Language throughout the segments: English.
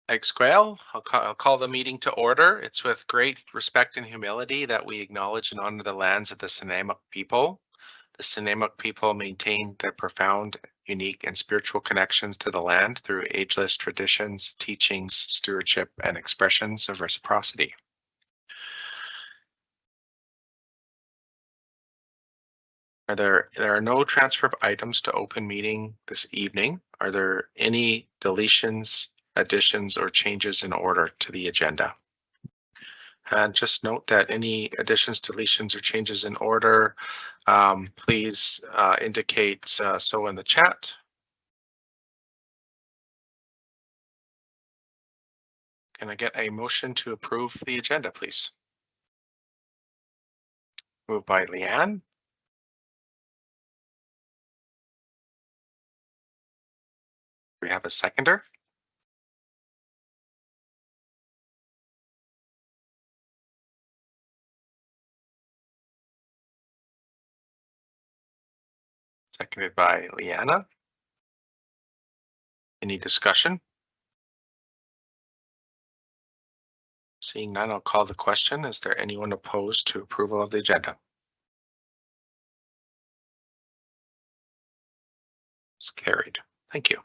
Thanks, Grail. I'll call the meeting to order. It's with great respect and humility that we acknowledge and honor the lands of the Snuneymuxw people. The Snuneymuxw people maintain their profound, unique, and spiritual connections to the land through ageless traditions, teachings, stewardship, and expressions of reciprocity. There are no transfer of items to open meeting this evening. Are there any deletions, additions, or changes in order to the agenda? And just note that any additions, deletions, or changes in order, please indicate so in the chat. Can I get a motion to approve the agenda, please? Moved by Leanne. We have a seconder. Seconded by Leanna. Any discussion? Seeing none, I'll call the question. Is there anyone opposed to approval of the agenda? It's carried. Thank you.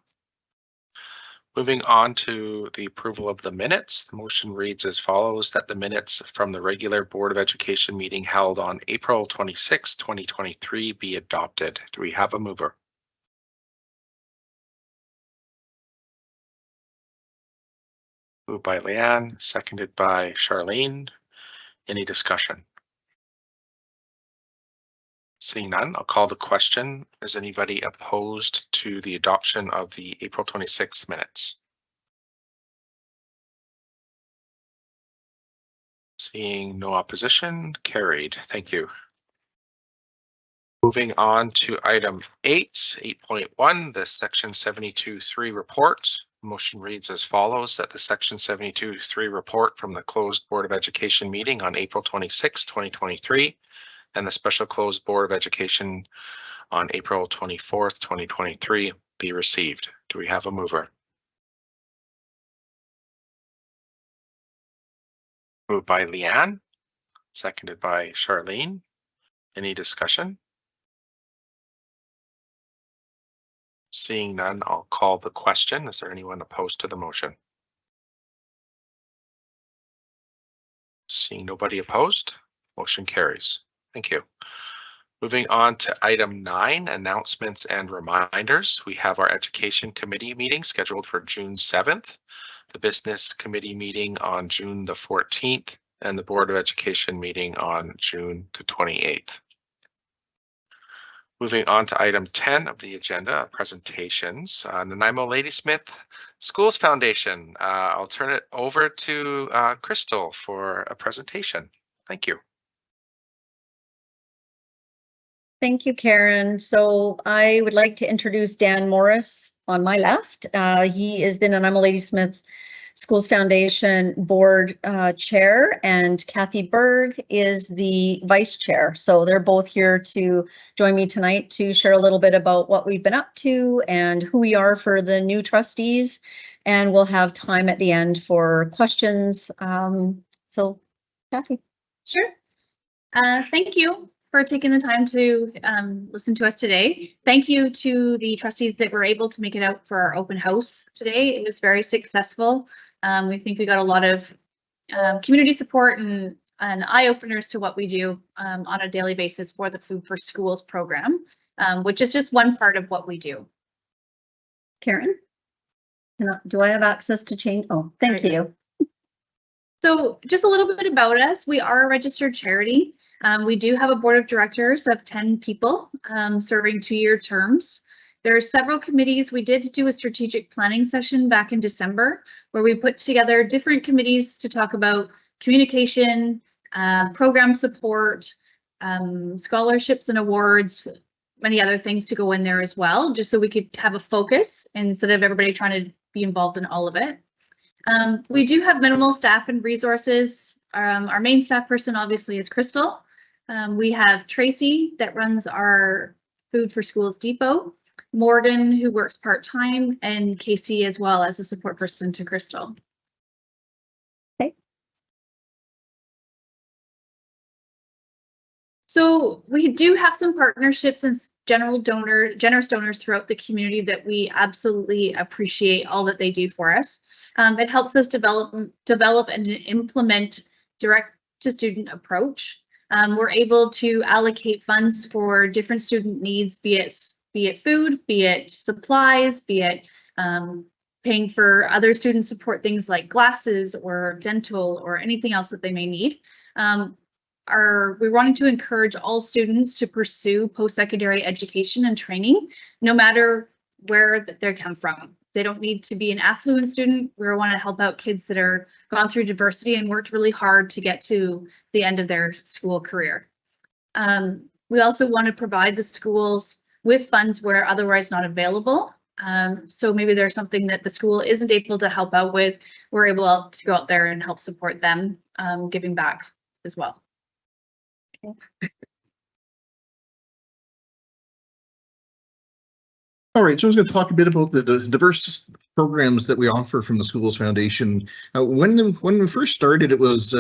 Moving on to the approval of the minutes, the motion reads as follows: that the minutes from the regular Board of Education meeting held on April 26, 2023 be adopted. Do we have a mover? Moved by Leanne, seconded by Charlene. Any discussion? Seeing none, I'll call the question. Is anybody opposed to the adoption of the April 26th minutes? Seeing no opposition, carried. Thank you. Moving on to item 8.1, the section 72.3 report. Motion reads as follows: that the section 72.3 report from the closed Board of Education meeting on April 26, 2023 and the special closed Board of Education on April 24th, 2023 be received. Do we have a mover? Moved by Leanne, seconded by Charlene. Any discussion? Seeing none, I'll call the question. Is there anyone opposed to the motion? Seeing nobody opposed, motion carries. Thank you. Moving on to item 9, announcements and reminders. We have our Education Committee meeting scheduled for June 7th, the Business Committee meeting on June the 14th, and the Board of Education meeting on June the 28th. Moving on to item 10 of the agenda, presentations. Nanaimo Ladysmith Schools Foundation. I'll turn it over to Crystal for a presentation. Thank you. Thank you, Karen. So I would like to introduce Dan Morris on my left. He is the Nanaimo Ladysmith Schools Foundation Board Chair, and Kathy Berg is the Vice Chair. So they're both here to join me tonight to share a little bit about what we've been up to and who we are for the new trustees. And we'll have time at the end for questions. So Kathy. Sure. Thank you for taking the time to listen to us today. Thank you to the trustees that were able to make it out for our open house today. It was very successful. We think we got a lot of community support and eye-openers to what we do on a daily basis for the Food for Schools program, which is just one part of what we do. Karen, do I have access to change? Oh, thank you. So just a little bit about us. We are a registered charity. We do have a board of directors of 10 people serving 2-year terms. There are several committees. We did do a strategic planning session back in December where we put together different committees to talk about communication, program support, scholarships and awards, many other things to go in there as well, just so we could have a focus instead of everybody trying to be involved in all of it. We do have minimal staff and resources. Our main staff person obviously is Crystal. We have Tracy that runs our Food for Schools Depot, Morgan who works part-time, and Casey as well as a support person to Crystal. So we do have some partnerships and generous donors throughout the community that we absolutely appreciate all that they do for us. It helps us develop and implement direct to student approach. We're able to allocate funds for different student needs, be it food, be it supplies, be it paying for other student support, things like glasses or dental or anything else that they may need. We're wanting to encourage all students to pursue post-secondary education and training, no matter where they come from. They don't need to be an affluent student. We want to help out kids that are gone through diversity and worked really hard to get to the end of their school career. We also want to provide the schools with funds where otherwise not available. So maybe there's something that the school isn't able to help out with. We're able to go out there and help support them, giving back as well. All right, so I was going to talk a bit about the diverse programs that we offer from the Schools Foundation. When we first started, it was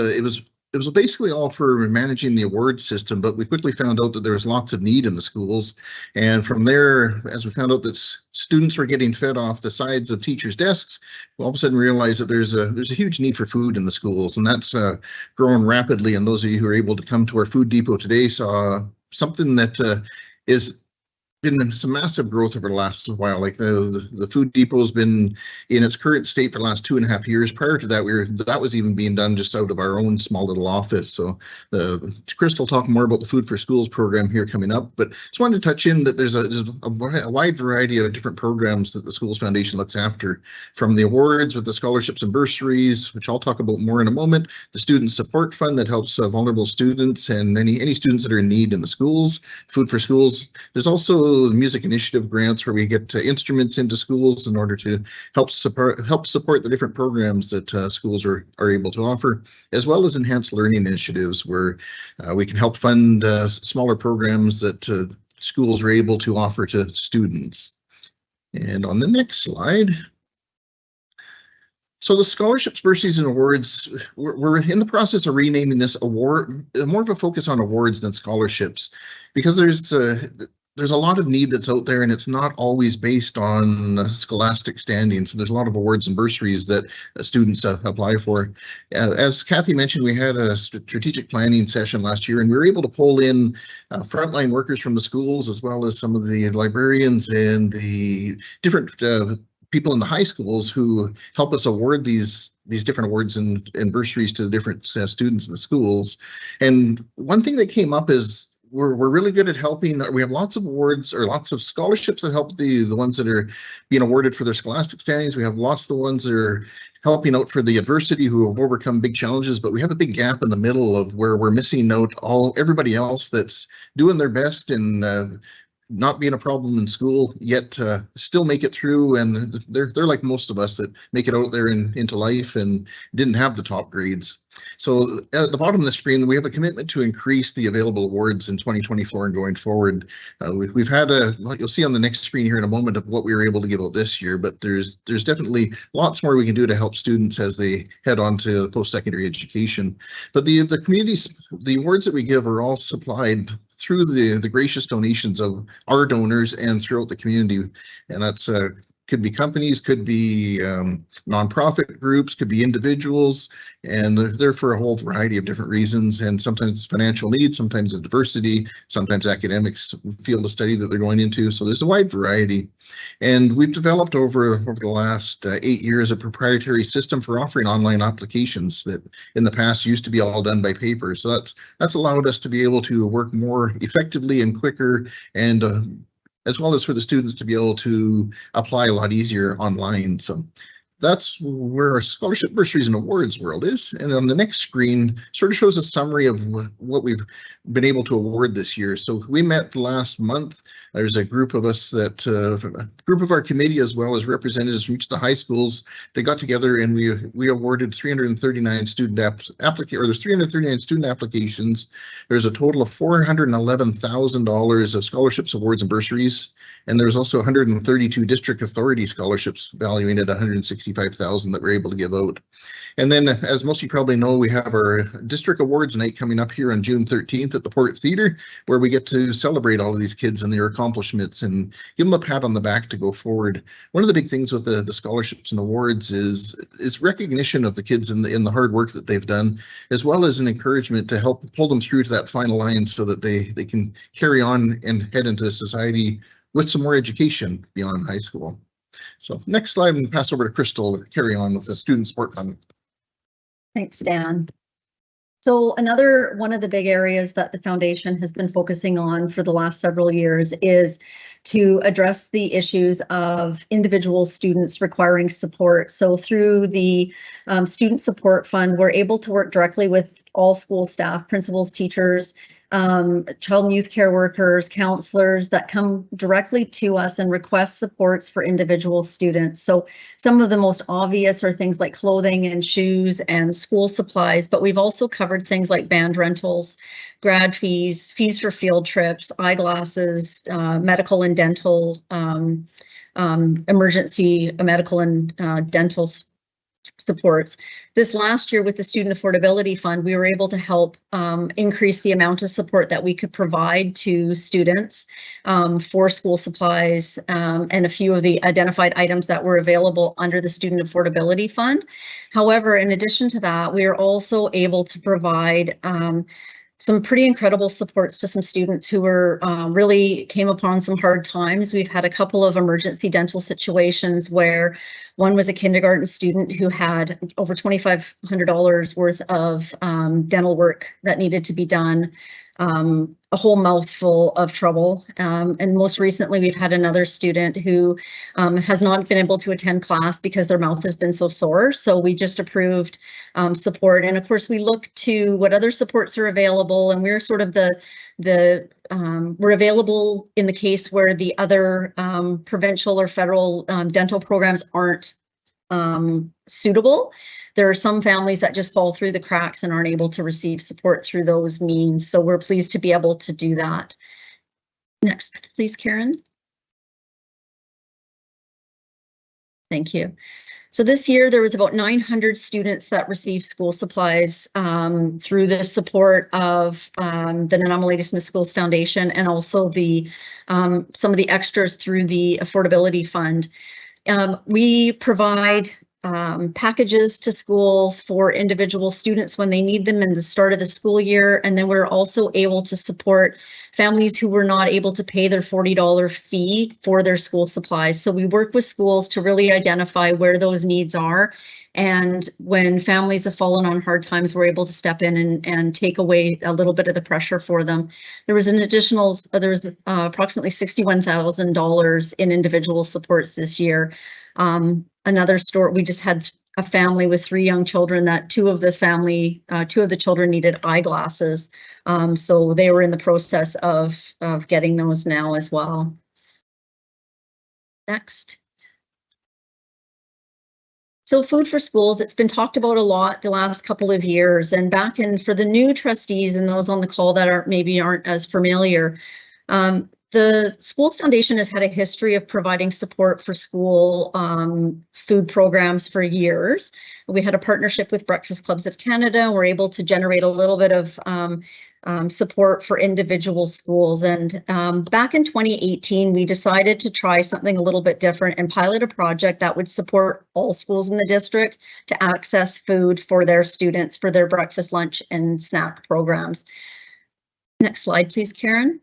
basically all for managing the award system, but we quickly found out that there was lots of need in the schools, and from there, as we found out that students were getting fed off the sides of teachers' desks, we all of a sudden realized that there's a huge need for food in the schools, and that's grown rapidly. And those of you who are able to come to our food depot today saw something that is been some massive growth over the last while. Like the food depot has been in its current state for the last 2.5 years. Prior to that, that was even being done just out of our own small little office. So Chris will talk more about the Food for Schools program here coming up, but just wanted to touch in that there's a wide variety of different programs that the Schools Foundation looks after, from the awards with the scholarships and bursaries, which I'll talk about more in a moment, the Student Support Fund that helps vulnerable students and any students that are in need in the schools, Food for Schools. There's also the Music Initiative grants where we get instruments into schools in order to help support the different programs that schools are able to offer, as well as enhanced learning initiatives where we can help fund smaller programs that schools are able to offer to students. And on the next slide. So the scholarships, bursaries, and awards, we're in the process of renaming this award, more of a focus on awards than scholarships, because there's a lot of need that's out there, and it's not always based on scholastic standing. So there's a lot of awards and bursaries that students apply for. As Kathy mentioned, we had a strategic planning session last year, and we were able to pull in frontline workers from the schools, as well as some of the librarians and the different people in the high schools who help us award these different awards and bursaries to the different students in the schools. And one thing that came up is we're really good at helping. We have lots of awards or lots of scholarships that help the ones that are being awarded for their scholastic standings. We have lots of the ones that are helping out for the adversity, who have overcome big challenges, but we have a big gap in the middle of where we're missing out everybody else that's doing their best and not being a problem in school, yet still make it through. And they're like most of us that make it out there into life and didn't have the top grades. So at the bottom of the screen, we have a commitment to increase the available awards in 2024 and going forward. We've had you'll see on the next screen here in a moment of what we were able to give out this year, but there's definitely lots more we can do to help students as they head on to post-secondary education. But the awards that we give are all supplied through the gracious donations of our donors and throughout the community. And that's could be companies, could be nonprofit groups, could be individuals, and they're for a whole variety of different reasons. And sometimes it's financial needs, sometimes it's diversity, sometimes academics field of study that they're going into. So there's a wide variety. And we've developed over the last 8 years a proprietary system for offering online applications that in the past used to be all done by paper. So that's allowed us to be able to work more effectively and quicker, and as well as for the students to be able to apply a lot easier online. So that's where our scholarship, bursaries, and awards world is. And on the next screen sort of shows a summary of what we've been able to award this year. So we met last month. There's a group of us that, a group of our committee, as well as representatives from each of the high schools, they got together and we awarded 339 student there's 339 student applications. There's a total of $411,000 of scholarships, awards, and bursaries. And there's also 132 district authority scholarships valuing at $160,000. $65,000 that we're able to give out. And then, as most of you probably know, we have our district awards night coming up here on June 13th at the Port Theatre, where we get to celebrate all of these kids and their accomplishments and give them a pat on the back to go forward. One of the big things with the scholarships and awards is recognition of the kids in the hard work that they've done, as well as an encouragement to help pull them through to that final line so that they can carry on and head into society with some more education beyond high school. So next slide, and pass over to Crystal to carry on with the Student Support Fund. Thanks, Dan. So another one of the big areas that the foundation has been focusing on for the last several years is to address the issues of individual students requiring support. So through the Student Support Fund, we're able to work directly with all school staff, principals, teachers, child and youth care workers, counselors that come directly to us and request supports for individual students. So some of the most obvious are things like clothing and shoes and school supplies, but we've also covered things like band rentals, grad fees, fees for field trips, eyeglasses, medical and dental, emergency medical and dental supports. This last year with the Student Affordability Fund, we were able to help increase the amount of support that we could provide to students for school supplies and a few of the identified items that were available under the Student Affordability Fund. However, in addition to that, we are also able to provide some pretty incredible supports to some students who were really came upon some hard times. We've had a couple of emergency dental situations where one was a kindergarten student who had over $2,500 worth of dental work that needed to be done, a whole mouthful of trouble. And most recently, we've had another student who has not been able to attend class because their mouth has been so sore. So we just approved support. And of course, we look to what other supports are available, and we're sort of we're available in the case where the other provincial or federal dental programs aren't suitable. There are some families that just fall through the cracks and aren't able to receive support through those means. So we're pleased to be able to do that. Next, please, Karen. Thank you. So this year there was about 900 students that received school supplies through the support of the Nanaimo Smith Schools Foundation, and also the some of the extras through the Affordability Fund. We provide packages to schools for individual students when they need them in the start of the school year. And then we're also able to support families who were not able to pay their $40 fee for their school supplies. So we work with schools to really identify where those needs are. And when families have fallen on hard times, we're able to step in and take away a little bit of the pressure for them. There was an additional, approximately $61,000 in individual supports this year. Another story, we just had a family with 3 young children that two of the children needed eyeglasses. So they were in the process of getting those now as well. Next. So food for schools, it's been talked about a lot the last couple of years, and for the new trustees and those on the call that aren't as familiar, the Schools Foundation has had a history of providing support for school food programs for years. We had a partnership with Breakfast Clubs of Canada. We're able to generate a little bit of support for individual schools. And back in 2018, we decided to try something a little bit different and pilot a project that would support all schools in the district to access food for their students for their breakfast, lunch, and snack programs. Next slide, please, Karen.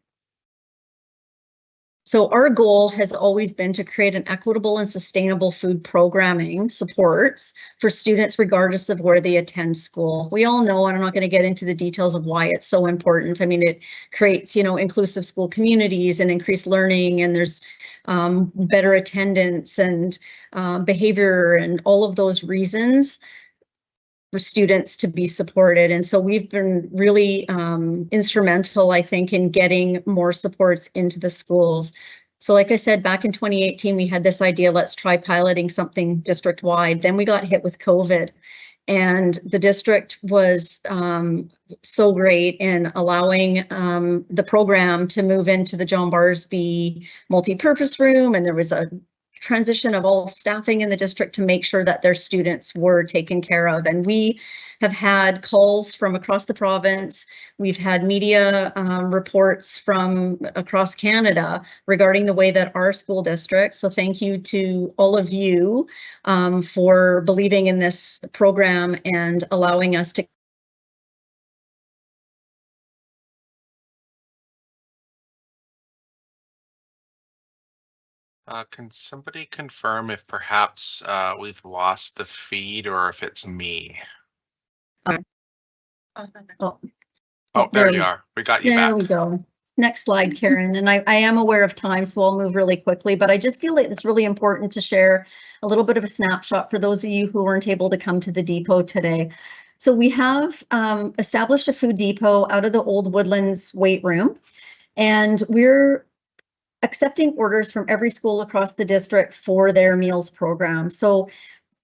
So our goal has always been to create an equitable and sustainable food programming supports for students regardless of where they attend school. We all know, and I'm not going to get into the details of why it's so important. I mean, it creates, inclusive school communities and increased learning, and there's better attendance and behavior and all of those reasons for students to be supported. And so we've been really instrumental, I think, in getting more supports into the schools. So like I said, back in 2018, we had this idea, let's try piloting something district-wide. Then we got hit with COVID, and the district was so great in allowing the program to move into the John Barsby multi-purpose room, and there was a transition of all staffing in the district to make sure that their students were taken care of. And we have had calls from across the province. We've had media reports from across Canada regarding the way that our school district, so thank you to all of you for believing in this program and allowing us to Can somebody confirm if perhaps we've lost the feed or if it's me? Oh, there you are. We got you There back. we go. Next slide, Karen. And I am aware of time, so I'll move really quickly, but I just feel like it's really important to share a little bit of a snapshot for those of you who weren't able to come to the depot today. So we have established a food depot out of the old Woodlands weight room, and we're accepting orders from every school across the district for their meals program. So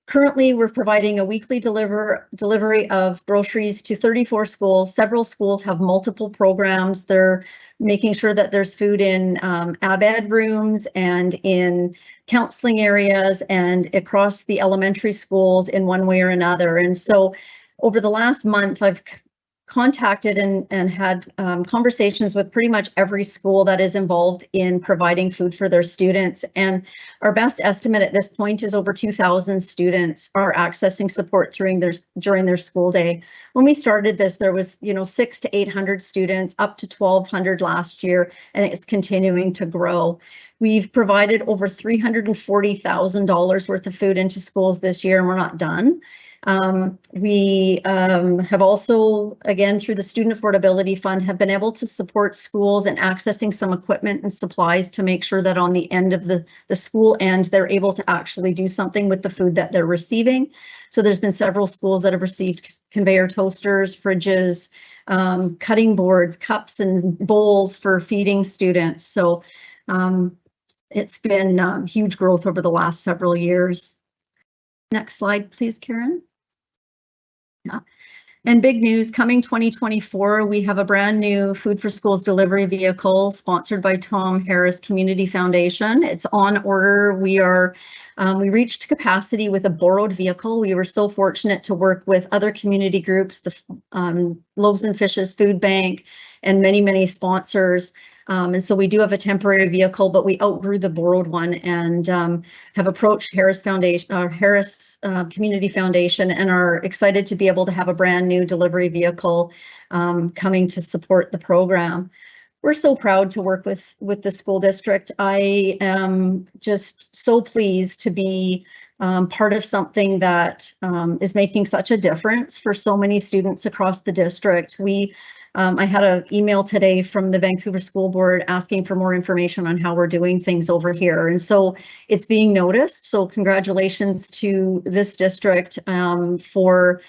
currently, we're providing a weekly delivery of groceries to 34 schools. Several schools have multiple programs. They're making sure that there's food in ABED rooms and in counseling areas and across the elementary schools in one way or another. And so over the last month, I've contacted and had conversations with pretty much every school that is involved in providing food for their students. And our best estimate at this point is over 2,000 students are accessing support during their school day. When we started this, there was 600 to 800 students, up to 1,200 last year, and it's continuing to grow. We've provided over $340,000 worth of food into schools this year, and we're not done. We have also, again, through the Student Affordability Fund, have been able to support schools in accessing some equipment and supplies to make sure that on the end of the school end, they're able to actually do something with the food that they're receiving. So there's been several schools that have received conveyor toasters, fridges, cutting boards, cups and bowls for feeding students. So it's been huge growth over the last several years. Next slide, please, Karen. Yeah. And big news coming 2024, we have a brand new Food for Schools delivery vehicle sponsored by Tom Harris Community Foundation. It's on order. We reached capacity with a borrowed vehicle. We were so fortunate to work with other community groups, the Loaves and Fishes Food Bank, and many, many sponsors. And so we do have a temporary vehicle, but we outgrew the borrowed one and have approached Harris Community Foundation and are excited to be able to have a brand new delivery vehicle coming to support the program. We're so proud to work with the school district. I am just so pleased to be part of something that is making such a difference for so many students across the district. I had an email today from the Vancouver School Board asking for more information on how we're doing things over here. And so it's being noticed. So congratulations to this district for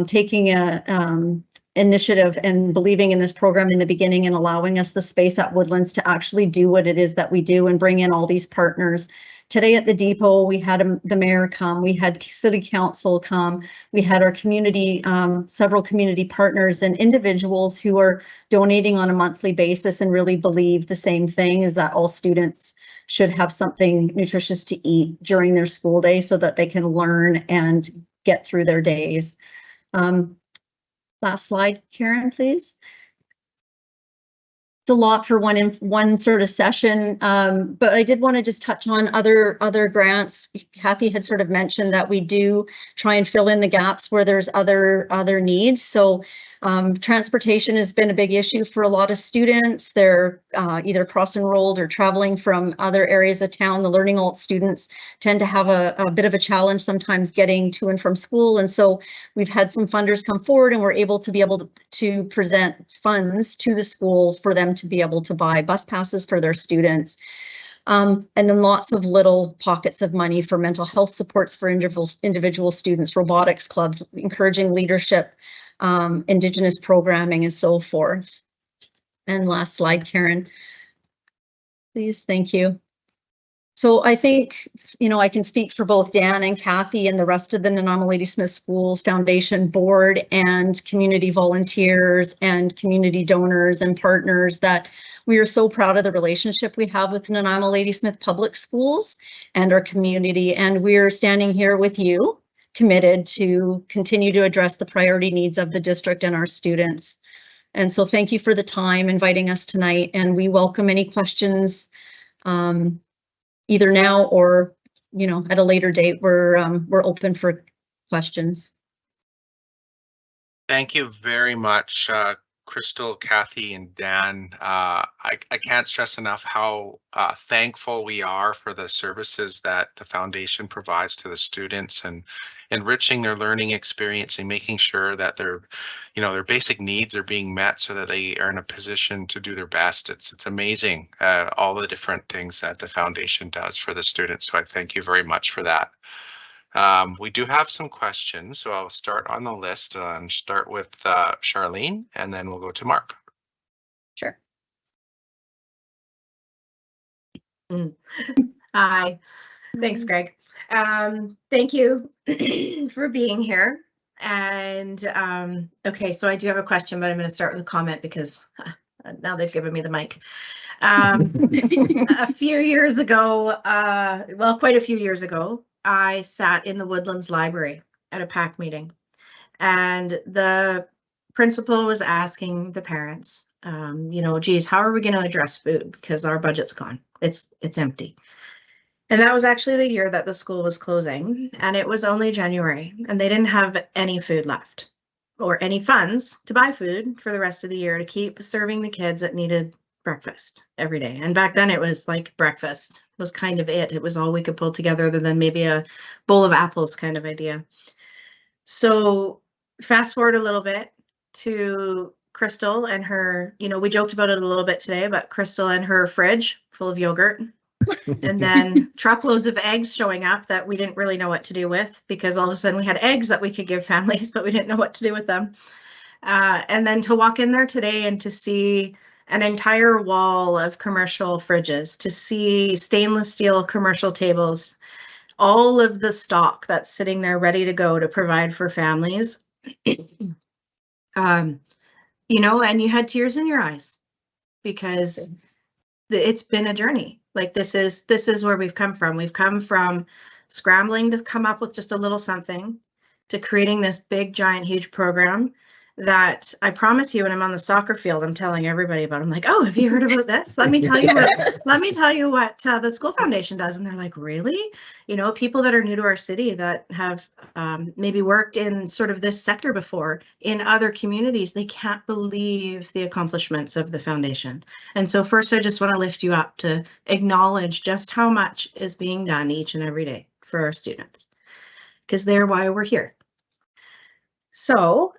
taking a initiative and believing in this program in the beginning and allowing us the space at Woodlands to actually do what it is that we do and bring in all these partners. Today at the depot, we had the mayor come, we had city council come, we had our community, several community partners and individuals who are donating on a monthly basis and really believe the same thing, is that all students should have something nutritious to eat during their school day so that they can learn and get through their days. Last slide, Karen, please. It's a lot for one sort of session, but I did want to just touch on other grants. Kathy had sort of mentioned that we do try and fill in the gaps where there's other needs. So transportation has been a big issue for a lot of students. They're either cross-enrolled or traveling from other areas of town. The Learning Alt students tend to have a bit of a challenge sometimes getting to and from school. And so we've had some funders come forward and we're able to present funds to the school for them to be able to buy bus passes for their students. And then lots of little pockets of money for mental health supports for individual students, robotics clubs, encouraging leadership, Indigenous programming, and so forth. And last slide, Karen, please. Thank you. So I think, I can speak for both Dan and Kathy and the rest of the Nanaimo Ladysmith Schools Foundation board and community volunteers and community donors and partners that We are so proud of the relationship we have with Nanaimo Ladysmith Public Schools and our community, and we're standing here with you, committed to continue to address the priority needs of the district and our students. And so thank you for the time inviting us tonight, and we welcome any questions either now or, you know, at a later date. We're open for questions. Thank you very much, Crystal, Kathy, and Dan. I can't stress enough how thankful we are for the services that the foundation provides to the students and enriching their learning experience and making sure that their basic needs are being met so that they are in a position to do their best. It's amazing, all the different things that the foundation does for the students. So I thank you very much for that. We do have some questions, so I'll start on the list and start with Charlene, and then we'll go to Mark. Sure. Hi, thanks, Greg. Thank you for being here. And okay, so I do have a question, but I'm going to start with a comment because now they've given me the mic. A few years ago, well, quite a few years ago, I sat in the Woodlands Library at a PAC meeting, and the principal was asking the parents, you know, geez, how are we going to address food because our budget's gone? It's empty. And that was actually the year that the school was closing, and it was only January, and they didn't have any food left or any funds to buy food for the rest of the year to keep serving the kids that needed breakfast every day. And back then it was like breakfast was kind of it. It was all we could pull together other than maybe a bowl of apples kind of idea. So fast forward a little bit to Crystal and her, you know, we joked about it a little bit today, but Crystal and her fridge full of yogurt and then truckloads of eggs showing up that we didn't really know what to do with because all of a sudden we had eggs that we could give families, but we didn't know what to do with them. And then to walk in there today and to see an entire wall of commercial fridges, to see stainless steel commercial tables, all of the stock that's sitting there ready to go to provide for families. You know, and you had tears in your eyes because it's been a journey. Like this is where we've come from. We've come from scrambling to come up with just a little something to creating this big, giant, huge program that I promise you, when I'm on the soccer field, I'm telling everybody about. I'm like, oh, have you heard about this? Let me tell you what the school foundation does. And they're like, really? You know, people that are new to our city that have maybe worked in sort of this sector before in other communities, they can't believe the accomplishments of the foundation. And so first, I just want to lift you up to acknowledge just how much is being done each and every day for our students, because they're why we're here. So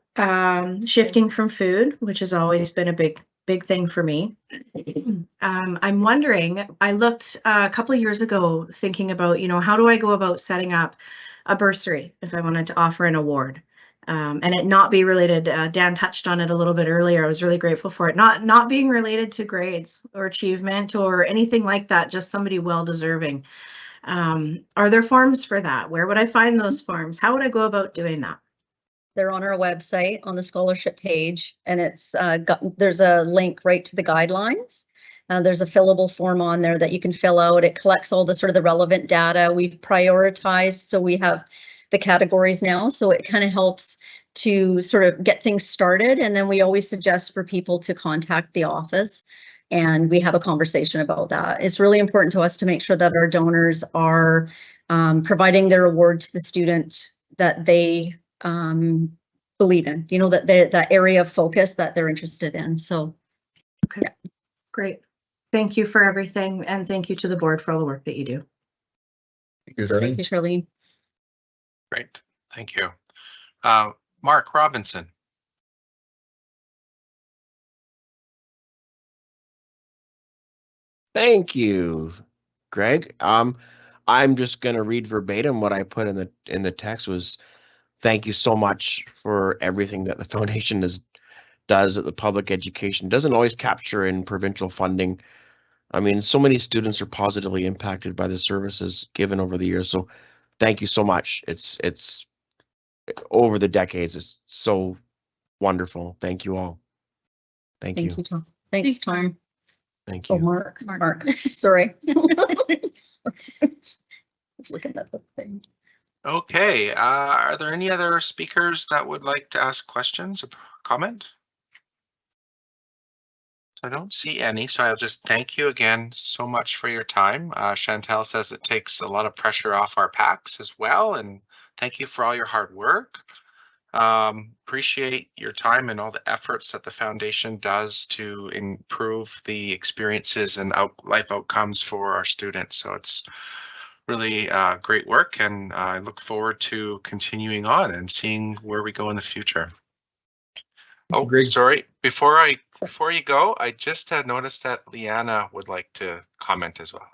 shifting from food, which has always been a big thing for me. I'm wondering, I looked a couple of years ago thinking about, you know, how do I go about setting up a bursary if I wanted to offer an award and it not be related. Dan touched on it a little bit earlier. I was really grateful for it. Not being related to grades or achievement or anything like that, just somebody well deserving. Are there forms for that? Where would I find those forms? How would I go about doing that? They're on our website on the scholarship page, and it's there's a link right to the guidelines. There's a fillable form on there that you can fill out. It collects all the sort of the relevant data. We've prioritized, so we have the categories now, so it kind of helps to sort of get things started. And then we always suggest for people to contact the office, and we have a conversation about that. It's really important to us to make sure that our donors are providing their award to the student that they believe in, you know, that that area of focus that they're interested in. So, okay, yeah. Great. Thank you for everything. And thank you to the board for all the work that you do. Thank you, Charlene. Thank you, Charlene. Great. Thank you. Mark Robinson. Thank you, Greg. I'm just going to read verbatim what I put in the text was, thank you so much for everything that the foundation does at the public education. Doesn't always capture in provincial funding. I mean, so many students are positively impacted by the services given over the years. So thank you so much. It's over the decades. It's so wonderful. Thank you all. Thank you. Thank you, Tom. Thanks, Tom. Thank Oh, you. Mark, sorry. I was looking at the thing. Okay, are there any other speakers that would like to ask questions or comment? I don't see any, so I'll just thank you again so much for your time. Chantel says it takes a lot of pressure off our PACs as well, and thank you for all your hard work. Appreciate your time and all the efforts that the foundation does to improve the experiences and life outcomes for our students. So it's really great work, and I look forward to continuing on and seeing where we go in the future. Oh, Greg. sorry. Before you go, I just had noticed that Leanna would like to comment as well.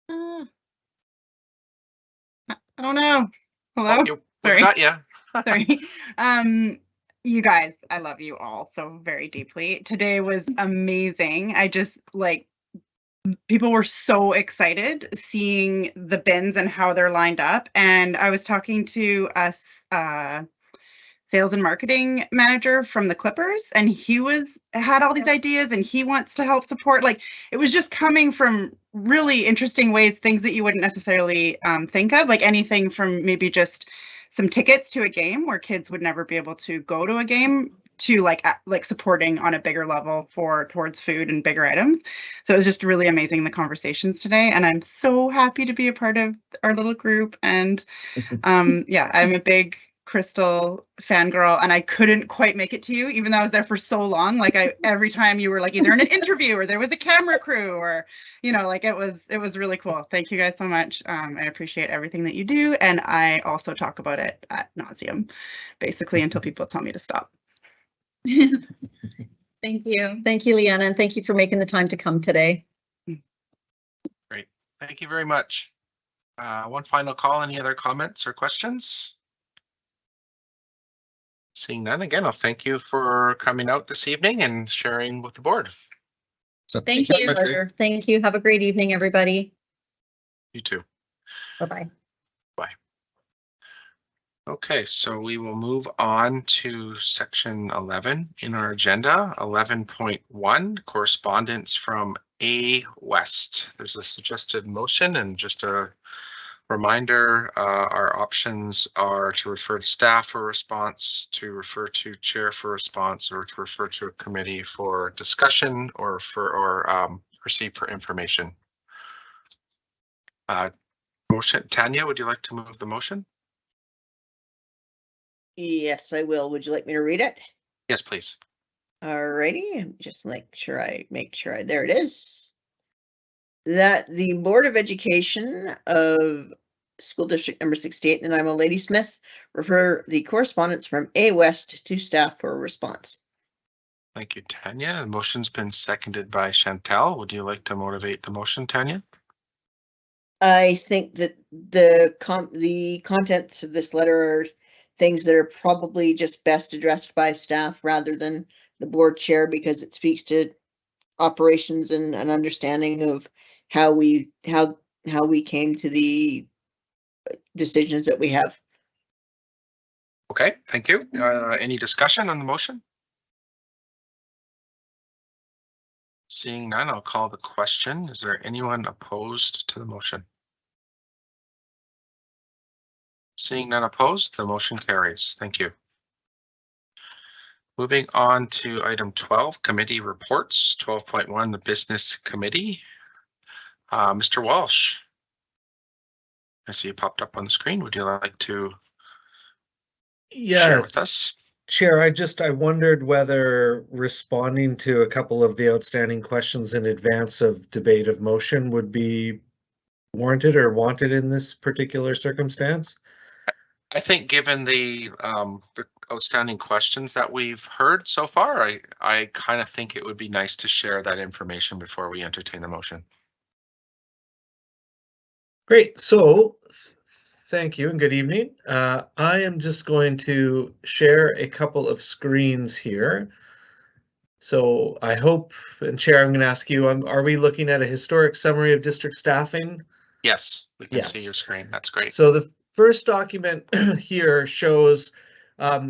I don't know. Hello? Oh, we've Sorry. got you. Sorry. You guys, I love you all so very deeply. Today was amazing. I just like people were so excited seeing the bins and how they're lined up. And I was talking to us sales and marketing manager from the Clippers, and he had all these ideas and he wants to help support. Like, it was just coming from really interesting ways, things that you wouldn't necessarily think of, like anything from maybe just some tickets to a game where kids would never be able to go to a game, to like supporting on a bigger level towards food and bigger items. So it was just really amazing, the conversations today, and I'm so happy to be a part of our little group. And yeah, I'm a big Crystal fangirl, and I couldn't quite make it to you, even though I was there for so long. Like, every time you were like either in an interview or there was a camera crew, or like it was really cool. Thank you guys so much. I appreciate everything that you do, and I also talk about it ad nauseum, basically until people tell me to stop. Thank you. Thank you, Leanna, and thank you for making the time to come today. Great. Thank you very much. One final call. Any other comments or questions? Seeing none, again, I'll thank you for coming out this evening and sharing with the board. So Thank you. Pleasure. Thank you. Have a great evening, everybody. You too. Bye-bye. Bye. Okay, so we will move on to section 11 in our agenda, 11.1, correspondence from A West. There's a suggested motion, and just a reminder, our options are to refer to staff for response, to refer to chair for response, or to refer to a committee for discussion, or receive for information. Motion, Tanya, would you like to move the motion? Yes, I will. Would you like me to read it? Yes, please. Alrighty, just make sure there it is. That the Board of Education of School District number 68 and I'm a Ladysmith refer the correspondence from A West to staff for a response. Thank you, Tanya. The motion's been seconded by Chantel. Would you like to motivate the motion, Tanya? I think that the contents of this letter are things that are probably just best addressed by staff rather than the board chair, because it speaks to operations and an understanding of how we came to the decisions that we have. Okay, thank you. Any discussion on the motion? Seeing none, I'll call the question. Is there anyone opposed to the motion? Seeing none opposed, the motion carries. Thank you. Moving on to item 12, committee reports. 12.1, the business committee. Mr. Walsh, I see you popped up on the screen. Would you like to share with us? Chair, I wondered whether responding to a couple of the outstanding questions in advance of debate of motion would be warranted or wanted in this particular circumstance. I think given the outstanding questions that we've heard so far, I kind of think it would be nice to share that information before we entertain the motion. Great. So thank you and good evening. I am just going to share a couple of screens here. So I hope, and Chair, I'm going to ask you, are we looking at a historic summary of district staffing? Yes, we can see Yes. your screen. That's great. So the first document here shows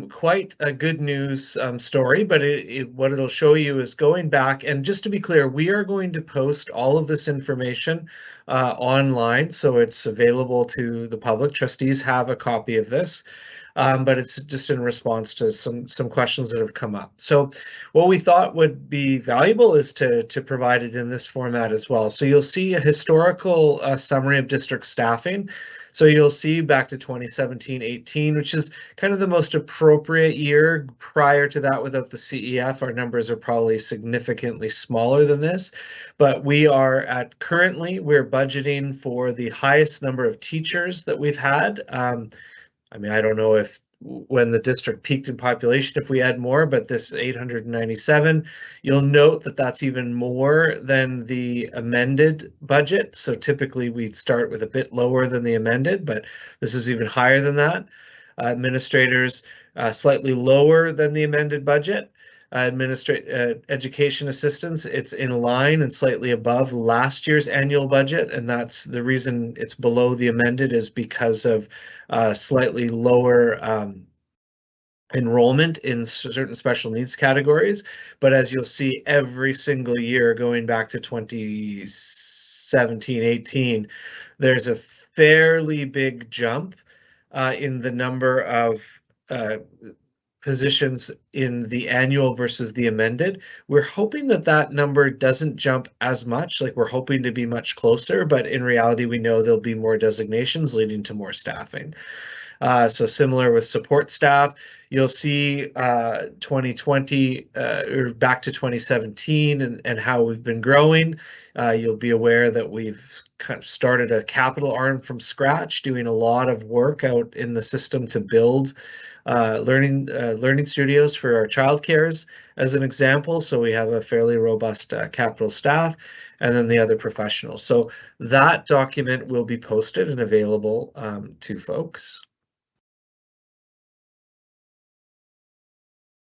quite a good news story, but what it'll show you is going back, and just to be clear, we are going to post all of this information online, so it's available to the public. Trustees have a copy of this. But it's just in response to some questions that have come up. So what we thought would be valuable is to provide it in this format as well. So you'll see a historical summary of district staffing. So you'll see back to 2017-18, which is kind of the most appropriate year. Prior to that, without the CEF, our numbers are probably significantly smaller than this. But we're budgeting for the highest number of teachers that we've had. I mean, I don't know if when the district peaked in population, if we had more, but this 897, you'll note that that's even more than the amended budget. So typically we start with a bit lower than the amended, but this is even higher than that. Administrators slightly lower than the amended budget. Education assistants, it's in line and slightly above last year's annual budget, and that's the reason it's below the amended is because of slightly lower enrollment in certain special needs categories. But as you'll see, every single year going back to 2017-18, there's a fairly big jump in the number of positions in the annual versus the amended. We're hoping that that number doesn't jump as much, like we're hoping to be much closer, but in reality, we know there'll be more designations leading to more staffing. So similar with support staff, you'll see 2020 or back to 2017 and how we've been growing. You'll be aware that we've kind of started a capital arm from scratch, doing a lot of work out in the system to build learning studios for our childcares as an example. So we have a fairly robust capital staff and then the other professionals. So that document will be posted and available to folks.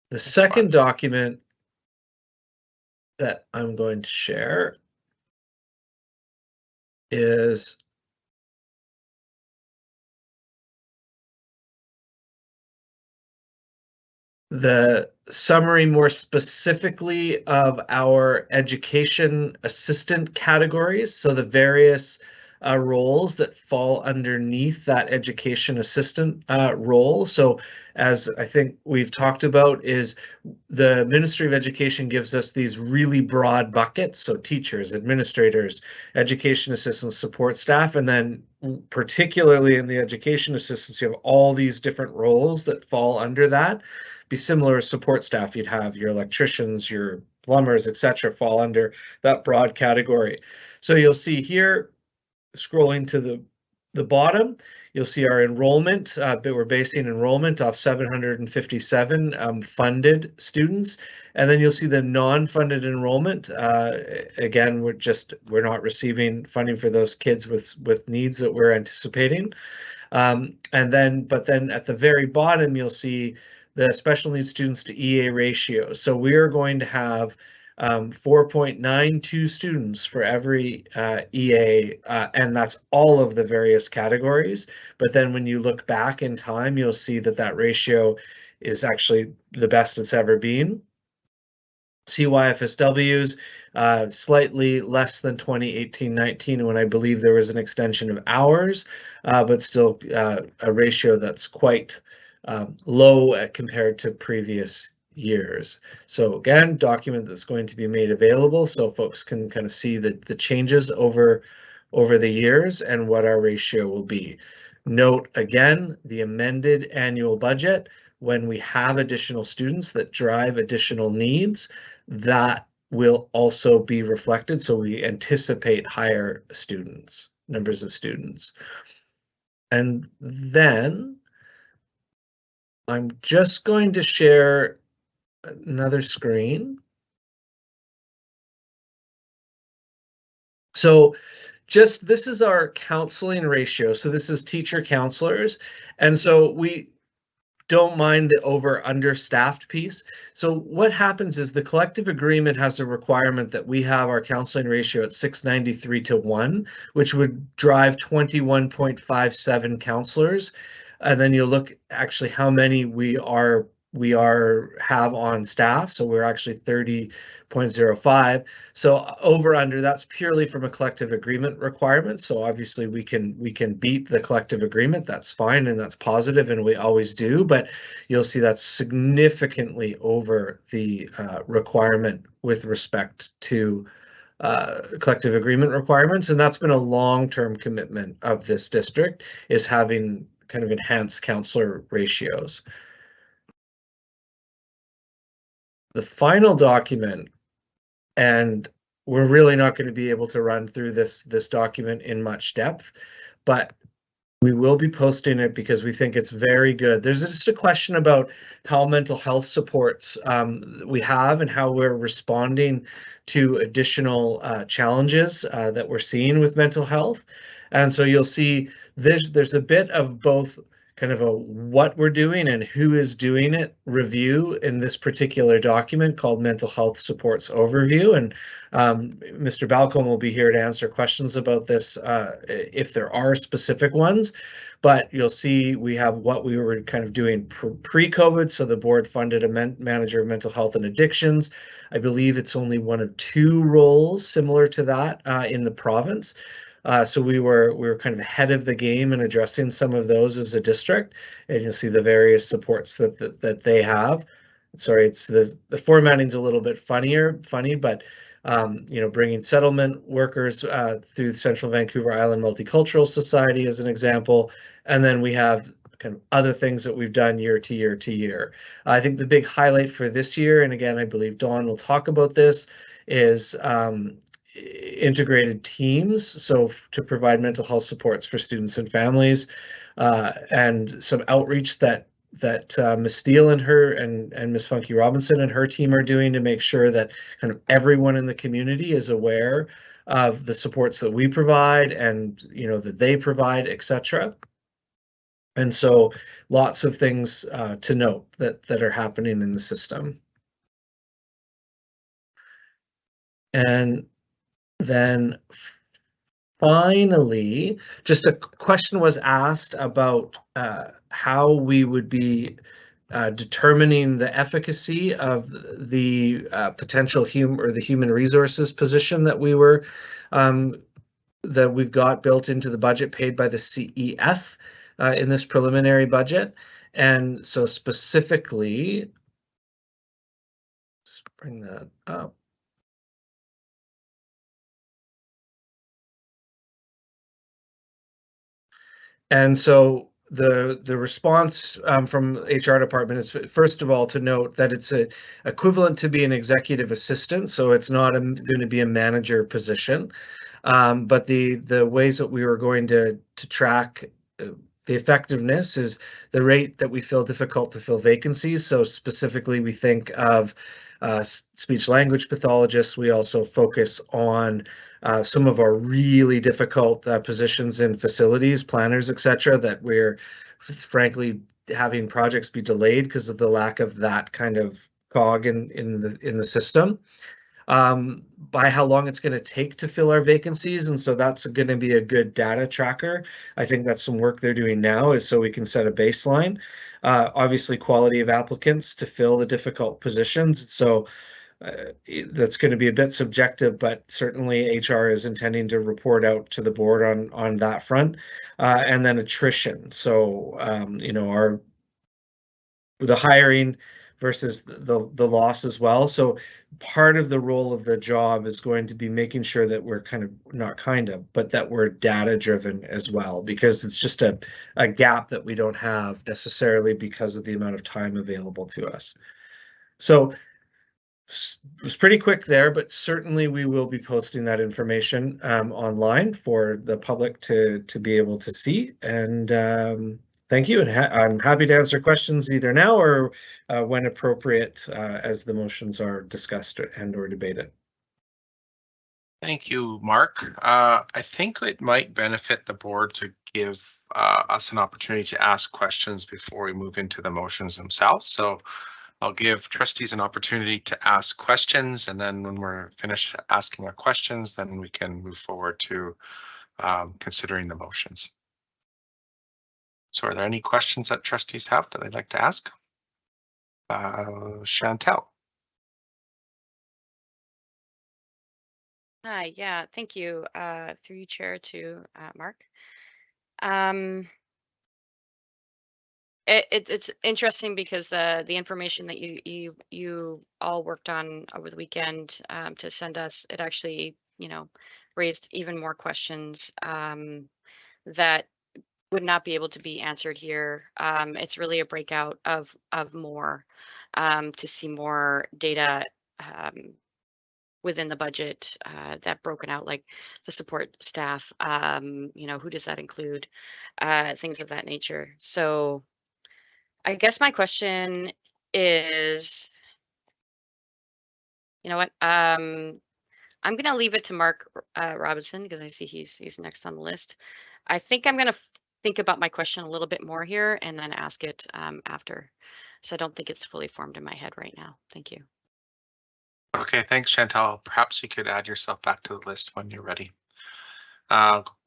The second document that I'm going to share is the summary more specifically of our education assistant categories. So the various roles that fall underneath that education assistant role. So as I think we've talked about, is the Ministry of Education gives us these really broad buckets. So teachers, administrators, education assistants, support staff, and then particularly in the education assistants, you have all these different roles that fall under that. Be similar as support staff, you'd have your electricians, your plumbers, etc., fall under that broad category. So you'll see here, scrolling to the bottom, you'll see our enrollment, that we're basing enrollment off 757 funded students. And then you'll see the non-funded enrollment. Again, we're not receiving funding for those kids with needs that we're anticipating. But then at the very bottom, you'll see the special needs students to EA ratio. So we are going to have 4.92 students for every EA, and that's all of the various categories. But then when you look back in time, you'll see that that ratio is actually the best it's ever been. CYFSWs, slightly less than 2018-19 when I believe there was an extension of hours, but still a ratio that's quite low compared to previous years. So again, document that's going to be made available so folks can kind of see the changes over the years and what our ratio will be. Note again, the amended annual budget, when we have additional students that drive additional needs, that will also be reflected. So we anticipate higher numbers of students. And then I'm just going to share another screen. So this is our counseling ratio. So this is teacher counselors. And so we don't mind the understaffed piece. So what happens is the collective agreement has a requirement that we have our counseling ratio at 693 to 1, which would drive 21.57 counselors. And then you look actually how many we have on staff. So we're actually 30.05. So over under, that's purely from a collective agreement requirement. So obviously we can beat the collective agreement. That's fine and that's positive, and we always do. But you'll see that's significantly over the requirement with respect to collective agreement requirements, and that's been a long-term commitment of this district, is having kind of enhanced counselor ratios. The final document, and we're really not going to be able to run through this document in much depth, but we will be posting it because we think it's very good. There's just a question about how mental health supports we have and how we're responding to additional challenges that we're seeing with mental health. And so you'll see there's a bit of both kind of a what we're doing and who is doing it review in this particular document called Mental Health Supports Overview. And Mr. Balcombe will be here to answer questions about this if there are specific ones. But you'll see we have what we were kind of doing pre-COVID. So the board funded a manager of mental health and addictions. I believe it's only one of 2 roles similar to that in the province. So we were kind of ahead of the game in addressing some of those as a district, and you'll see the various supports that they have. Sorry, it's the formatting's a little bit funny, but bringing settlement workers through the Central Vancouver Island Multicultural Society as an example, and then we have kind of other things that we've done year to year to year. I think the big highlight for this year, and again, I believe Dawn will talk about this, is integrated teams, so to provide mental health supports for students and families, and some outreach that Ms. Steele and her and Ms. Funky Robinson and her team are doing to make sure that kind of everyone in the community is aware of the supports that we provide and that they provide, etc. And so lots of things to note that are happening in the system. And then finally, just a question was asked about how we would be determining the efficacy of the potential human resources position that we've got built into the budget paid by the CEF in this preliminary budget. And so specifically, let's bring that up. And so the response from HR department is, first of all, to note that it's equivalent to be an executive assistant, so it's not going to be a manager position. But the ways that we were going to track the effectiveness is the rate that we feel difficult to fill vacancies. So specifically, we think of speech language pathologists. We also focus on some of our really difficult positions in facilities, planners, etc., that we're frankly having projects be delayed because of the lack of that kind of cog in the system. By how long it's going to take to fill our vacancies, and so that's going to be a good data tracker. I think that's some work they're doing now, is so we can set a baseline. Obviously, quality of applicants to fill the difficult positions. So that's going to be a bit subjective, but certainly HR is intending to report out to the board on that front, and then attrition. So the hiring versus the loss as well. So part of the role of the job is going to be making sure that we're but that we're data driven as well, because it's just a gap that we don't have necessarily because of the amount of time available to us. So it was pretty quick there, but certainly we will be posting that information online for the public to be able to see. And thank you, and I'm happy to answer questions either now or when appropriate as the motions are discussed and or debated. Thank you, Mark. I think it might benefit the board to give us an opportunity to ask questions before we move into the motions themselves. So I'll give trustees an opportunity to ask questions, and then when we're finished asking our questions, then we can move forward to considering the motions. So are there any questions that trustees have that I'd like to ask? Chantel. Hi, yeah, thank you. Through you, Chair, to Mark. It's interesting because the information that you all worked on over the weekend to send us, it actually, raised even more questions that would not be able to be answered here. It's really a breakout of more to see more data within the budget that broken out, like the support staff, who does that include, things of that nature. So I guess my question is, you know what, I'm going to leave it to Mark Robinson because I see he's next on the list. I think I'm going to think about my question a little bit more here and then ask it after. So I don't think it's fully formed in my head right now. Thank you. Okay, thanks, Chantal. Perhaps you could add yourself back to the list when you're ready.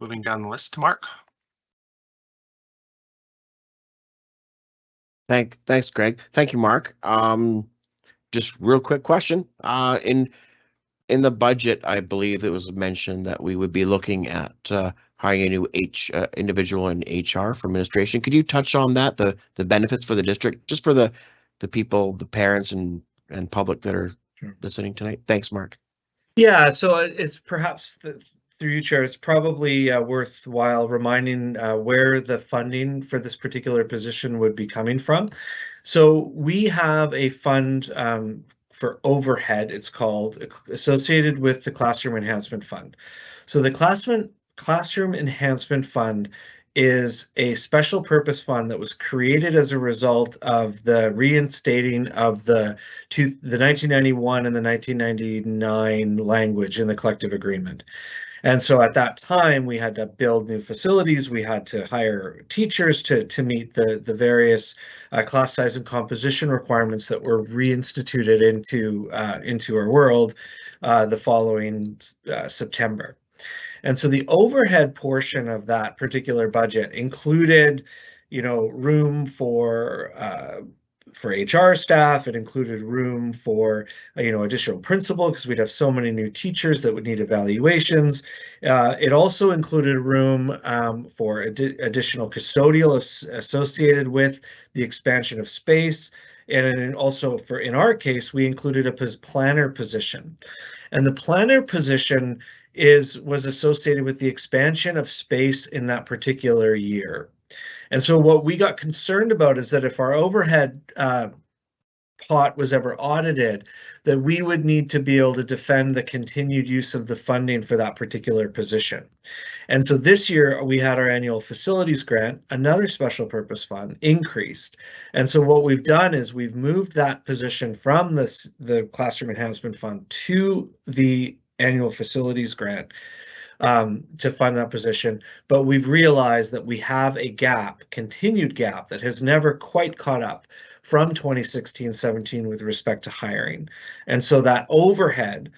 Moving down the list, Mark. Thanks, Greg. Thank you, Mark. Just real quick question. In the budget, I believe it was mentioned that we would be looking at hiring a new individual in HR for administration. Could you touch on that, the benefits for the district, just for the people, the parents and public that are listening tonight? Thanks, Mark. Yeah, so it's perhaps through you, Chair, it's probably worthwhile reminding where the funding for this particular position would be coming from. So we have a fund for overhead, it's called, associated with the Classroom Enhancement Fund. So the Classroom Enhancement Fund is a special purpose fund that was created as a result of the reinstating of the 1991 and the 1999 language in the collective agreement. And so at that time, we had to build new facilities. We had to hire teachers to meet the various class size and composition requirements that were reinstituted into our world the following September. And so the overhead portion of that particular budget included, room for HR staff. It included room for, additional principal because we'd have so many new teachers that would need evaluations. It also included room for additional custodial associated with the expansion of space. And also in our case, we included a planner position. And the planner position was associated with the expansion of space in that particular year. And so what we got concerned about is that if our overhead pot was ever audited, that we would need to be able to defend the continued use of the funding for that particular position. And so this year we had our annual facilities grant, another special purpose fund, increased. And so what we've done is we've moved that position from the Classroom Enhancement Fund to the annual facilities grant to fund that position. But we've realized that we have a continued gap that has never quite caught up from 2016-17 with respect to hiring. And so that overhead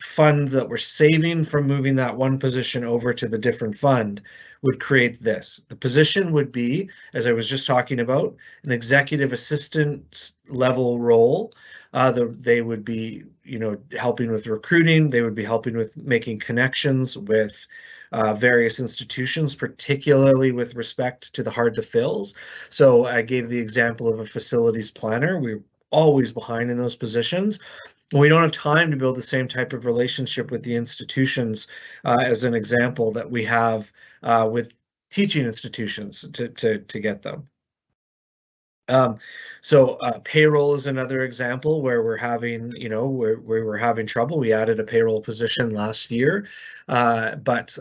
funds that we're saving from moving that one position over to the different fund would create this. The position would be, as I was just talking about, an executive assistant level role. They would be, helping with recruiting. They would be helping with making connections with various institutions, particularly with respect to the hard to fills. So I gave the example of a facilities planner. We're always behind in those positions. We don't have time to build the same type of relationship with the institutions as an example that we have with teaching institutions to get them. So payroll is another example where we're having, where we're having trouble. We added a payroll position last year, but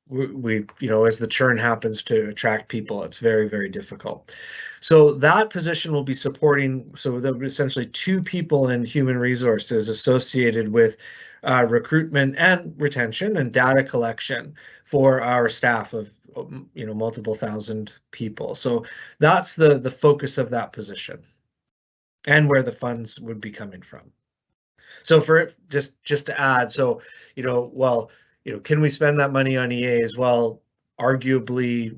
we, as the churn happens to attract people, it's very, very difficult. So that position will be supporting, so there will be essentially 2 people in human resources associated with recruitment and retention and data collection for our staff of, multiple thousand people. So that's the focus of that position and where the funds would be coming from. So for just to add, so, can we spend that money on EAs? Well, arguably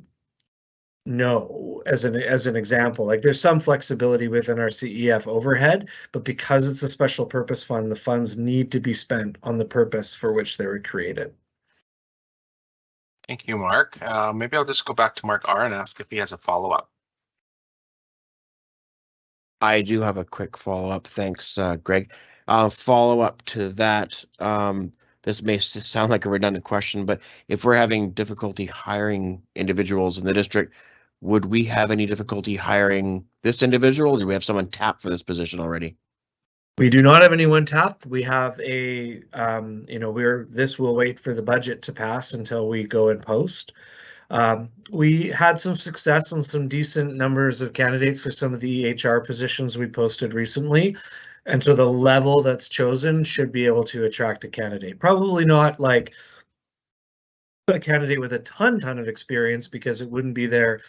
No, as an example, like there's some flexibility within our CEF overhead, but because it's a special purpose fund, the funds need to be spent on the purpose for which they were created. Thank you, Mark. Maybe I'll just go back to Mark R and ask if he has a follow-up. I do have a quick follow-up. Thanks, Greg. Follow-up to that. This may sound like a redundant question, but if we're having difficulty hiring individuals in the district, would we have any difficulty hiring this individual? Do we have someone tapped for this position already? We do not have anyone tapped. We have a, this will wait for the budget to pass until we go and post. We had some success and some decent numbers of candidates for some of the HR positions we posted recently. And so the level that's chosen should be able to attract a candidate. Probably not like a candidate with a ton of experience, because it wouldn't be there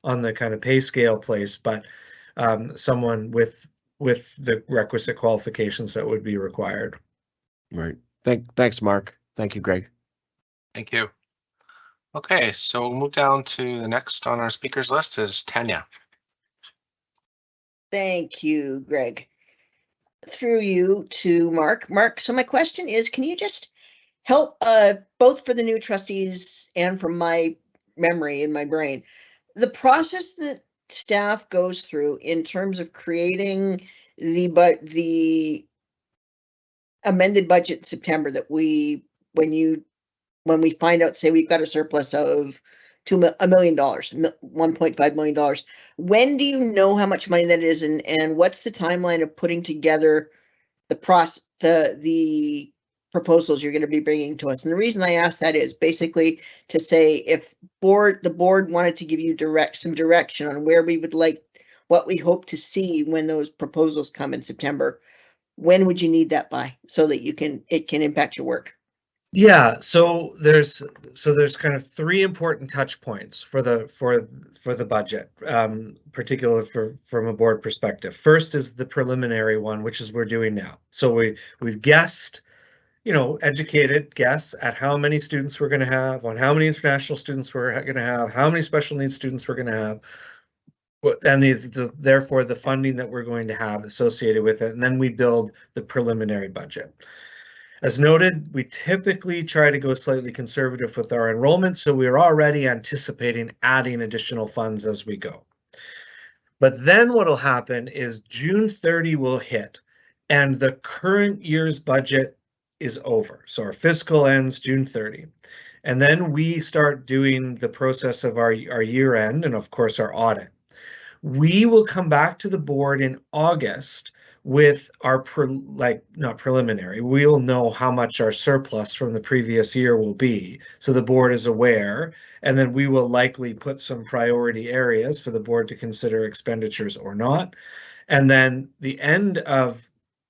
on the kind of pay scale place, but someone with the requisite qualifications that would be required. Right. Thanks, Mark. Thank you, Greg. Thank you. Okay, so we'll move down to the next on our speakers list is Tanya. Thank you, Greg. Through you to Mark. Mark, so my question is, can you just help both for the new trustees and from my memory in my brain, the process that staff goes through in terms of creating the amended budget in September that when we find out, say we've got a surplus of $1 million, $1.5 million. When do you know how much money that is, and what's the timeline of putting together the proposals you're going to be bringing to us? And the reason I ask that is basically to say, if the board wanted to give you some direction on where we would like, what we hope to see when those proposals come in September, when would you need that by, so that it can impact your work? Yeah, so there's kind of three important touch points for the budget, particularly from a board perspective. First is the preliminary one, which is we're doing now. So we've guessed, educated guess at how many students we're going to have, on how many international students we're going to have, how many special needs students we're going to have, and therefore the funding that we're going to have associated with it, and then we build the preliminary budget. As noted, we typically try to go slightly conservative with our enrollment, so we're already anticipating adding additional funds as we go. But then what will happen is June 30 will hit, and the current year's budget is over. So our fiscal ends June 30. And then we start doing the process of our year end, and of course our audit. We will come back to the board in August with our not preliminary. We'll know how much our surplus from the previous year will be, so the board is aware, and then we will likely put some priority areas for the board to consider expenditures or not. And then the end of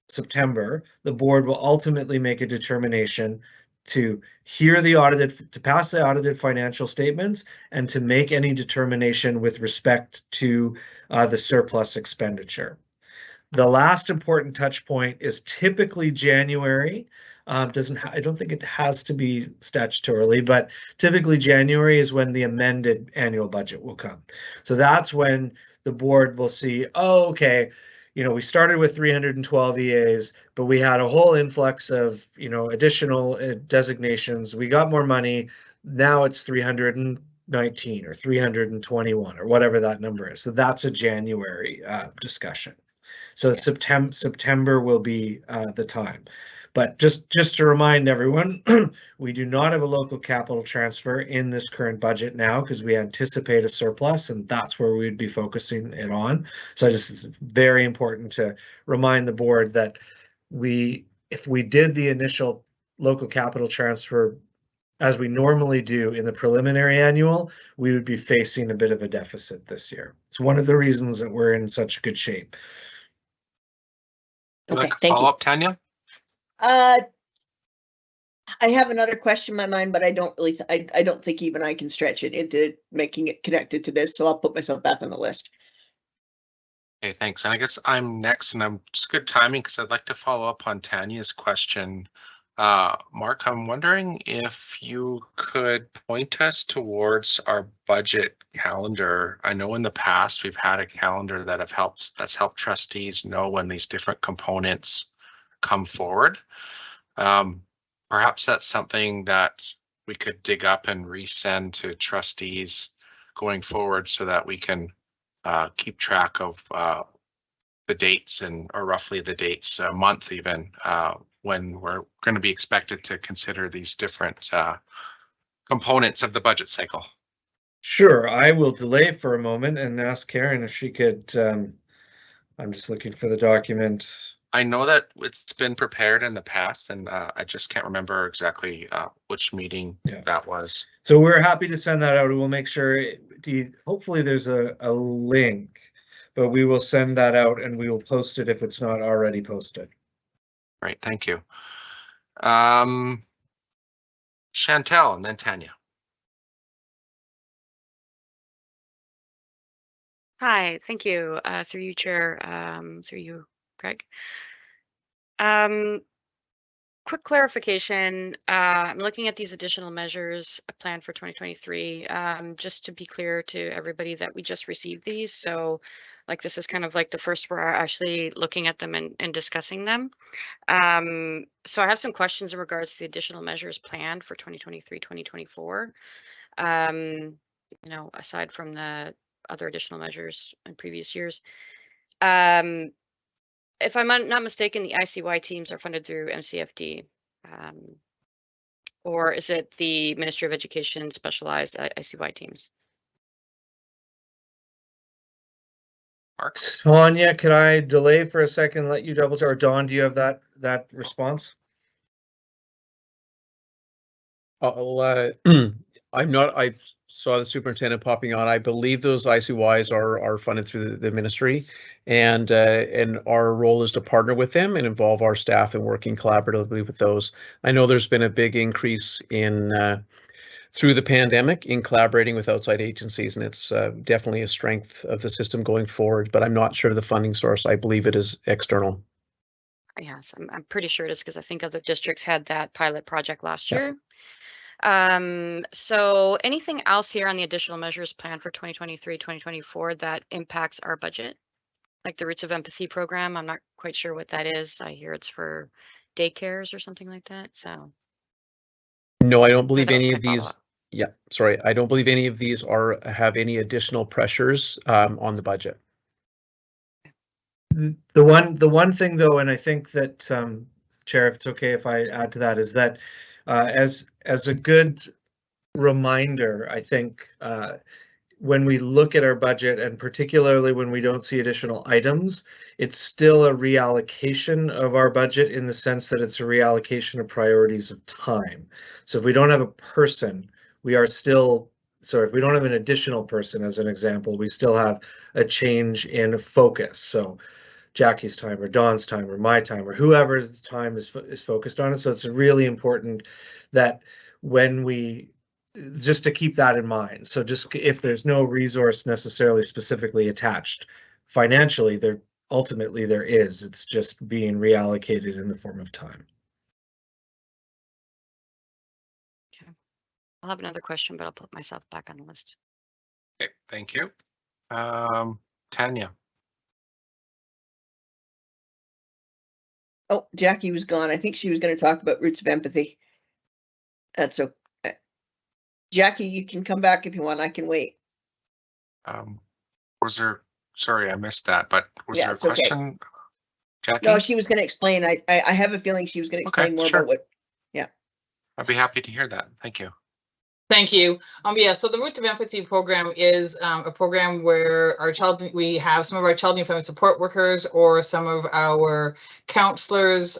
September, the board will ultimately make a determination to pass the audited financial statements and to make any determination with respect to the surplus expenditure. The last important touch point is typically January. I don't think it has to be statutorily, but typically January is when the amended annual budget will come. So that's when the board will see, oh, okay, we started with 312 EAs, but we had a whole influx of, additional designations. We got more money. Now it's 319 or 321 or whatever that number is. So that's a January discussion. So September will be the time. But just to remind everyone, we do not have a local capital transfer in this current budget now, because we anticipate a surplus, and that's where we'd be focusing it on. So it's very important to remind the board that if we did the initial local capital transfer as we normally do in the preliminary annual, we would be facing a bit of a deficit this year. It's one of the reasons that we're in such good shape. Okay, thank you. Follow up, Tanya? I have another question in my mind, but I don't think even I can stretch it into making it connected to this, so I'll put myself back on the list. Okay, thanks. And I guess I'm next, and it's good timing because I'd like to follow up on Tanya's question Mark, I'm wondering if you could point us towards our budget calendar. I know in the past we've had a calendar that's helped trustees know when these different components come forward. Perhaps that's something that we could dig up and resend to trustees going forward so that we can keep track of the dates or roughly the dates, a month even, when we're going to be expected to consider these different components of the budget cycle. Sure, I will delay for a moment and ask Karen if she could, I'm just looking for the document. I know that it's been prepared in the past, and I just can't remember exactly which meeting that was. So we're happy to send that out. We'll make sure, hopefully there's a link, but we will send that out and we will post it if it's not already posted. Right, thank you. Chantel and then Tanya. Hi, thank you. Through you, Chair, through you, Greg. Quick clarification. I'm looking at these additional measures planned for 2023. Just to be clear to everybody that we just received these. So like this is kind of like the first we're actually looking at them and discussing them. So I have some questions in regards to the additional measures planned for 2023, 2024. You know, aside from the other additional measures in previous years. If I'm not mistaken, the ICY teams are funded through MCFD, or is it the Ministry of Education specialized ICY teams? Mark? Tanya, can I delay for a second, let you double check, or Dawn, do you have that response? I saw the superintendent popping on. I believe those ICYs are funded through the ministry, and our role is to partner with them and involve our staff in working collaboratively with those. I know there's been a big increase in through the pandemic in collaborating with outside agencies, and it's definitely a strength of the system going forward, but I'm not sure of the funding source. I believe it is external. Yes, I'm pretty sure it is because I think other districts had that pilot project last Yep. year. So anything else here on the additional measures planned for 2023, 2024 that impacts our budget? Like the Roots of Empathy program, I'm not quite sure what that is. I hear it's for daycares or something like that, so. No, I don't believe that was any my of these. follow-up. Yeah, sorry, I don't believe any of these have any additional pressures on the budget. The one thing though, and I think that Chair, if it's okay if I add to that, is that as a good reminder, I think when we look at our budget, and particularly when we don't see additional items, it's still a reallocation of our budget in the sense that it's a reallocation of priorities of time. So if we don't have a person, we are still, sorry, if we don't have an additional person, as an example, we still have a change in focus. So Jackie's time or Dawn's time or my time or whoever's time is focused on it. So it's really important that when we, just to keep that in mind. So just if there's no resource necessarily specifically attached financially, ultimately there is, it's just being reallocated in the form of time. Okay. I'll have another question, but I'll put myself back on the list. Okay, thank you. Tanya. Oh, Jackie was gone. I think she was going to talk about Roots of Empathy. That's okay. Jackie, you can come back if you want. I can wait. Was there, sorry, I missed that, but was there a question? Okay. Jackie? No, she was going to explain. I have a feeling she was going to explain more about what. Yeah. I'd be happy to hear that. Thank you. Thank you. Yeah, so the Roots of Empathy program is a program where we have some of our child and family support workers or some of our counselors.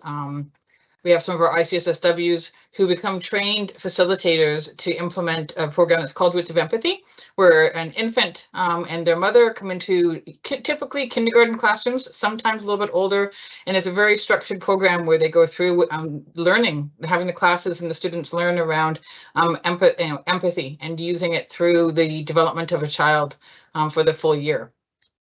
We have some of our ICSSWs who become trained facilitators to implement a program that's called Roots of Empathy, where an infant and their mother come into typically kindergarten classrooms, sometimes a little bit older, and it's a very structured program where they go through learning, having the classes and the students learn around empathy and using it through the development of a child for the full year.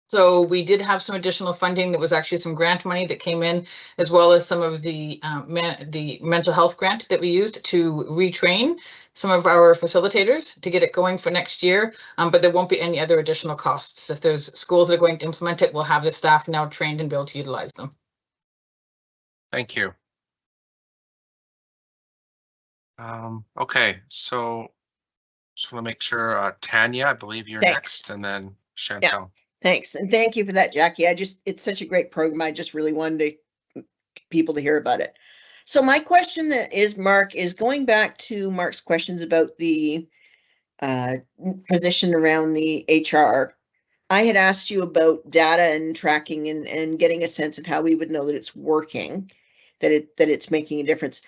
So we did have some additional funding that was actually some grant money that came in, as well as some of the mental health grant that we used to retrain some of our facilitators to get it going for next year. But there won't be any other additional costs. If there's schools that are going to implement it, we'll have the staff now trained and be able to utilize them. Thank you. Okay, so just want to make sure, Tanya, I believe you're Thanks. next, and then Chantel. Thanks, and thank you for that, Jackie. It's such a great program. I just really wanted people to hear about it. So my question is, Mark, is going back to Mark's questions about the position around the HR. I had asked you about data and tracking and getting a sense of how we would know that it's working, that it's making a difference.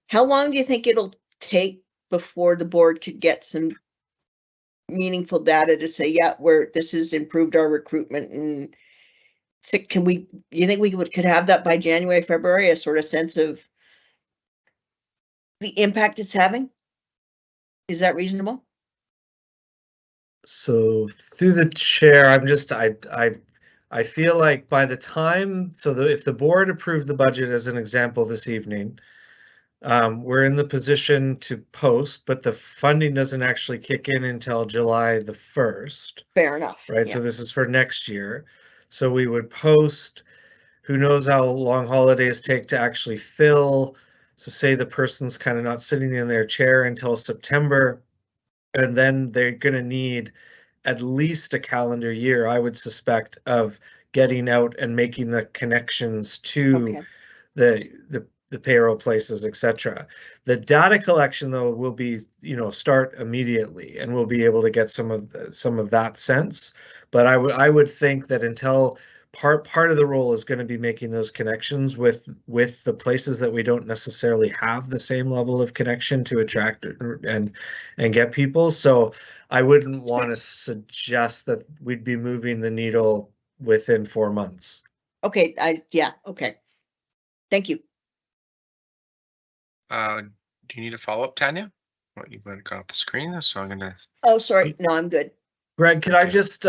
How long do you think it'll take before the board could get some meaningful data to say, yeah, this has improved our recruitment? And so do you think we could have that by January, February, a sort of sense of the impact it's having? Is that reasonable? So through the chair, I feel like by the time, if the board approved the budget as an example this evening, we're in the position to post, but the funding doesn't actually kick in until July the 1st. Fair enough. Right, Yeah. so this is for next year. So we would post, who knows how long holidays take to actually fill. So say the person's kind of not sitting in their chair until September, and then they're gonna need at least a calendar year, I would suspect, of getting out and making the connections to Okay. the payroll places, etc. The data collection, though, will be, start immediately, and we'll be able to get some of that sense. But I would think that until part of the role is going to be making those connections with the places that we don't necessarily have the same level of connection to attract and get people. So I wouldn't want to suggest that we'd be moving the needle within 4 months. Okay. Okay. Thank you. Do you need a follow-up, Tanya? What, you've got off the screen, so I'm gonna. Oh, sorry. No, I'm good. Greg, could I just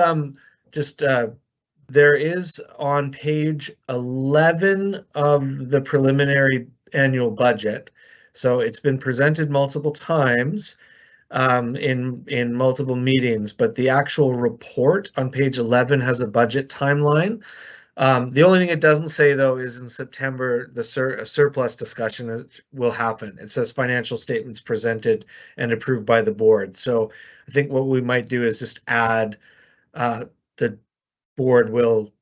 there is on page 11 of the preliminary annual budget. So it's been presented multiple times in multiple meetings, but the actual report on page 11 has a budget timeline. The only thing it doesn't say, though, is in September, the surplus discussion will happen. It says financial statements presented and approved by the board. So I think what we might do is just add the board will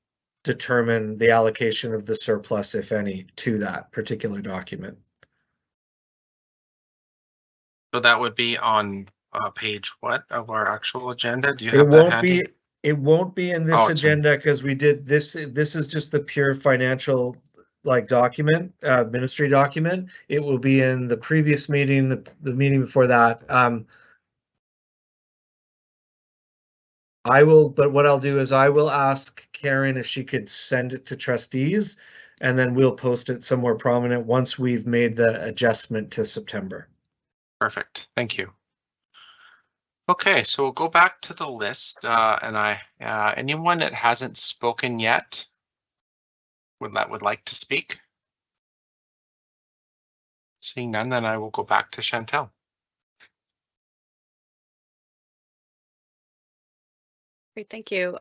determine the allocation of the surplus, if any, to that particular document. So that would be on page what of our actual agenda? Do you have that handy? It won't be in this agenda because we did this. This is just the pure financial document, ministry document. It will be in the previous meeting, the meeting before that. But what I'll do is I will ask Karen if she could send it to trustees, and then we'll post it somewhere prominent once we've made the adjustment to September. Perfect. Thank you. Okay, so we'll go back to the list, and anyone that hasn't spoken yet would like to speak. Seeing none, then I will go back to Chantel. Great, thank you.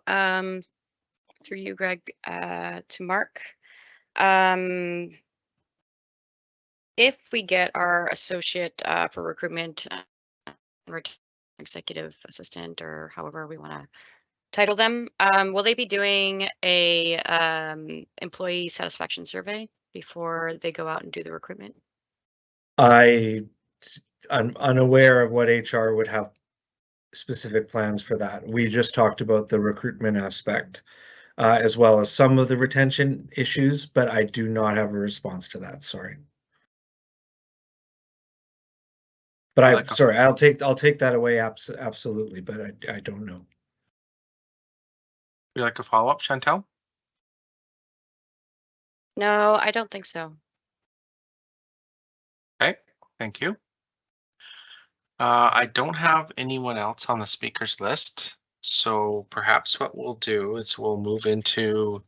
Through you, Greg, to Mark. If we get our associate for recruitment, executive assistant, or however we want to title them, will they be doing a employee satisfaction survey before they go out and do the recruitment? I'm unaware of what HR would have specific plans for that. We just talked about the recruitment aspect, as well as some of the retention issues, but I do not have a response to that. Sorry. But I'm sorry, I'll take that away. Absolutely, but I don't know. Would you like a follow-up, Chantel? No, I don't think so. Okay, thank you. I don't have anyone else on the speakers list. So perhaps what we'll do is we'll move into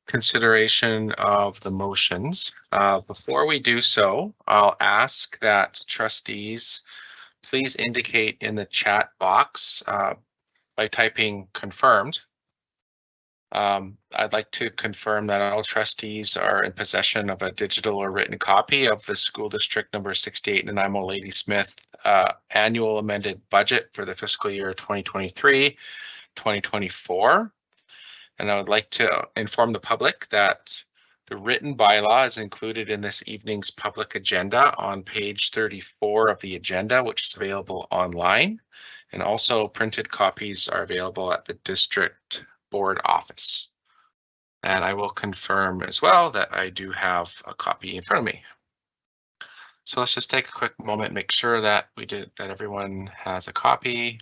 consideration of the motions. Before we do so, I'll ask that trustees please indicate in the chat box by typing confirmed. I'd like to confirm that all trustees are in possession of a digital or written copy of the school district number 68 Nanaimo Ladysmith annual amended budget for the fiscal year 2023-2024. And I would like to inform the public that the written bylaw is included in this evening's public agenda on page 34 of the agenda, which is available online. And also printed copies are available at the district board office. And I will confirm as well that I do have a copy in front of me. So let's just take a quick moment, make sure that everyone has a copy.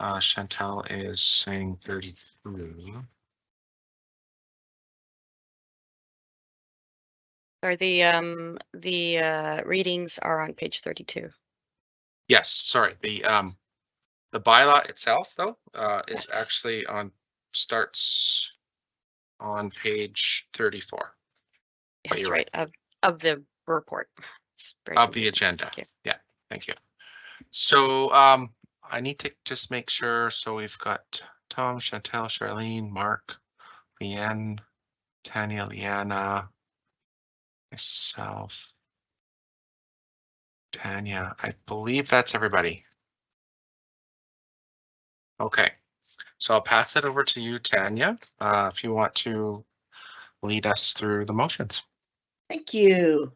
Chantel is saying 33. Or the readings are on page 32. Yes, sorry. The bylaw itself, though, is Yes. actually starts on page 34. But That's you're right, of the report. It's very of the confusing. agenda. Thank you. Yeah, thank you. So I need to just make sure. So we've got Tom, Chantel, Charlene, Mark, Leanne, Tanya, Leanna, myself, Tanya. I believe that's everybody. Okay, so I'll pass it over to you, Tanya, if you want to lead us through the motions. Thank you.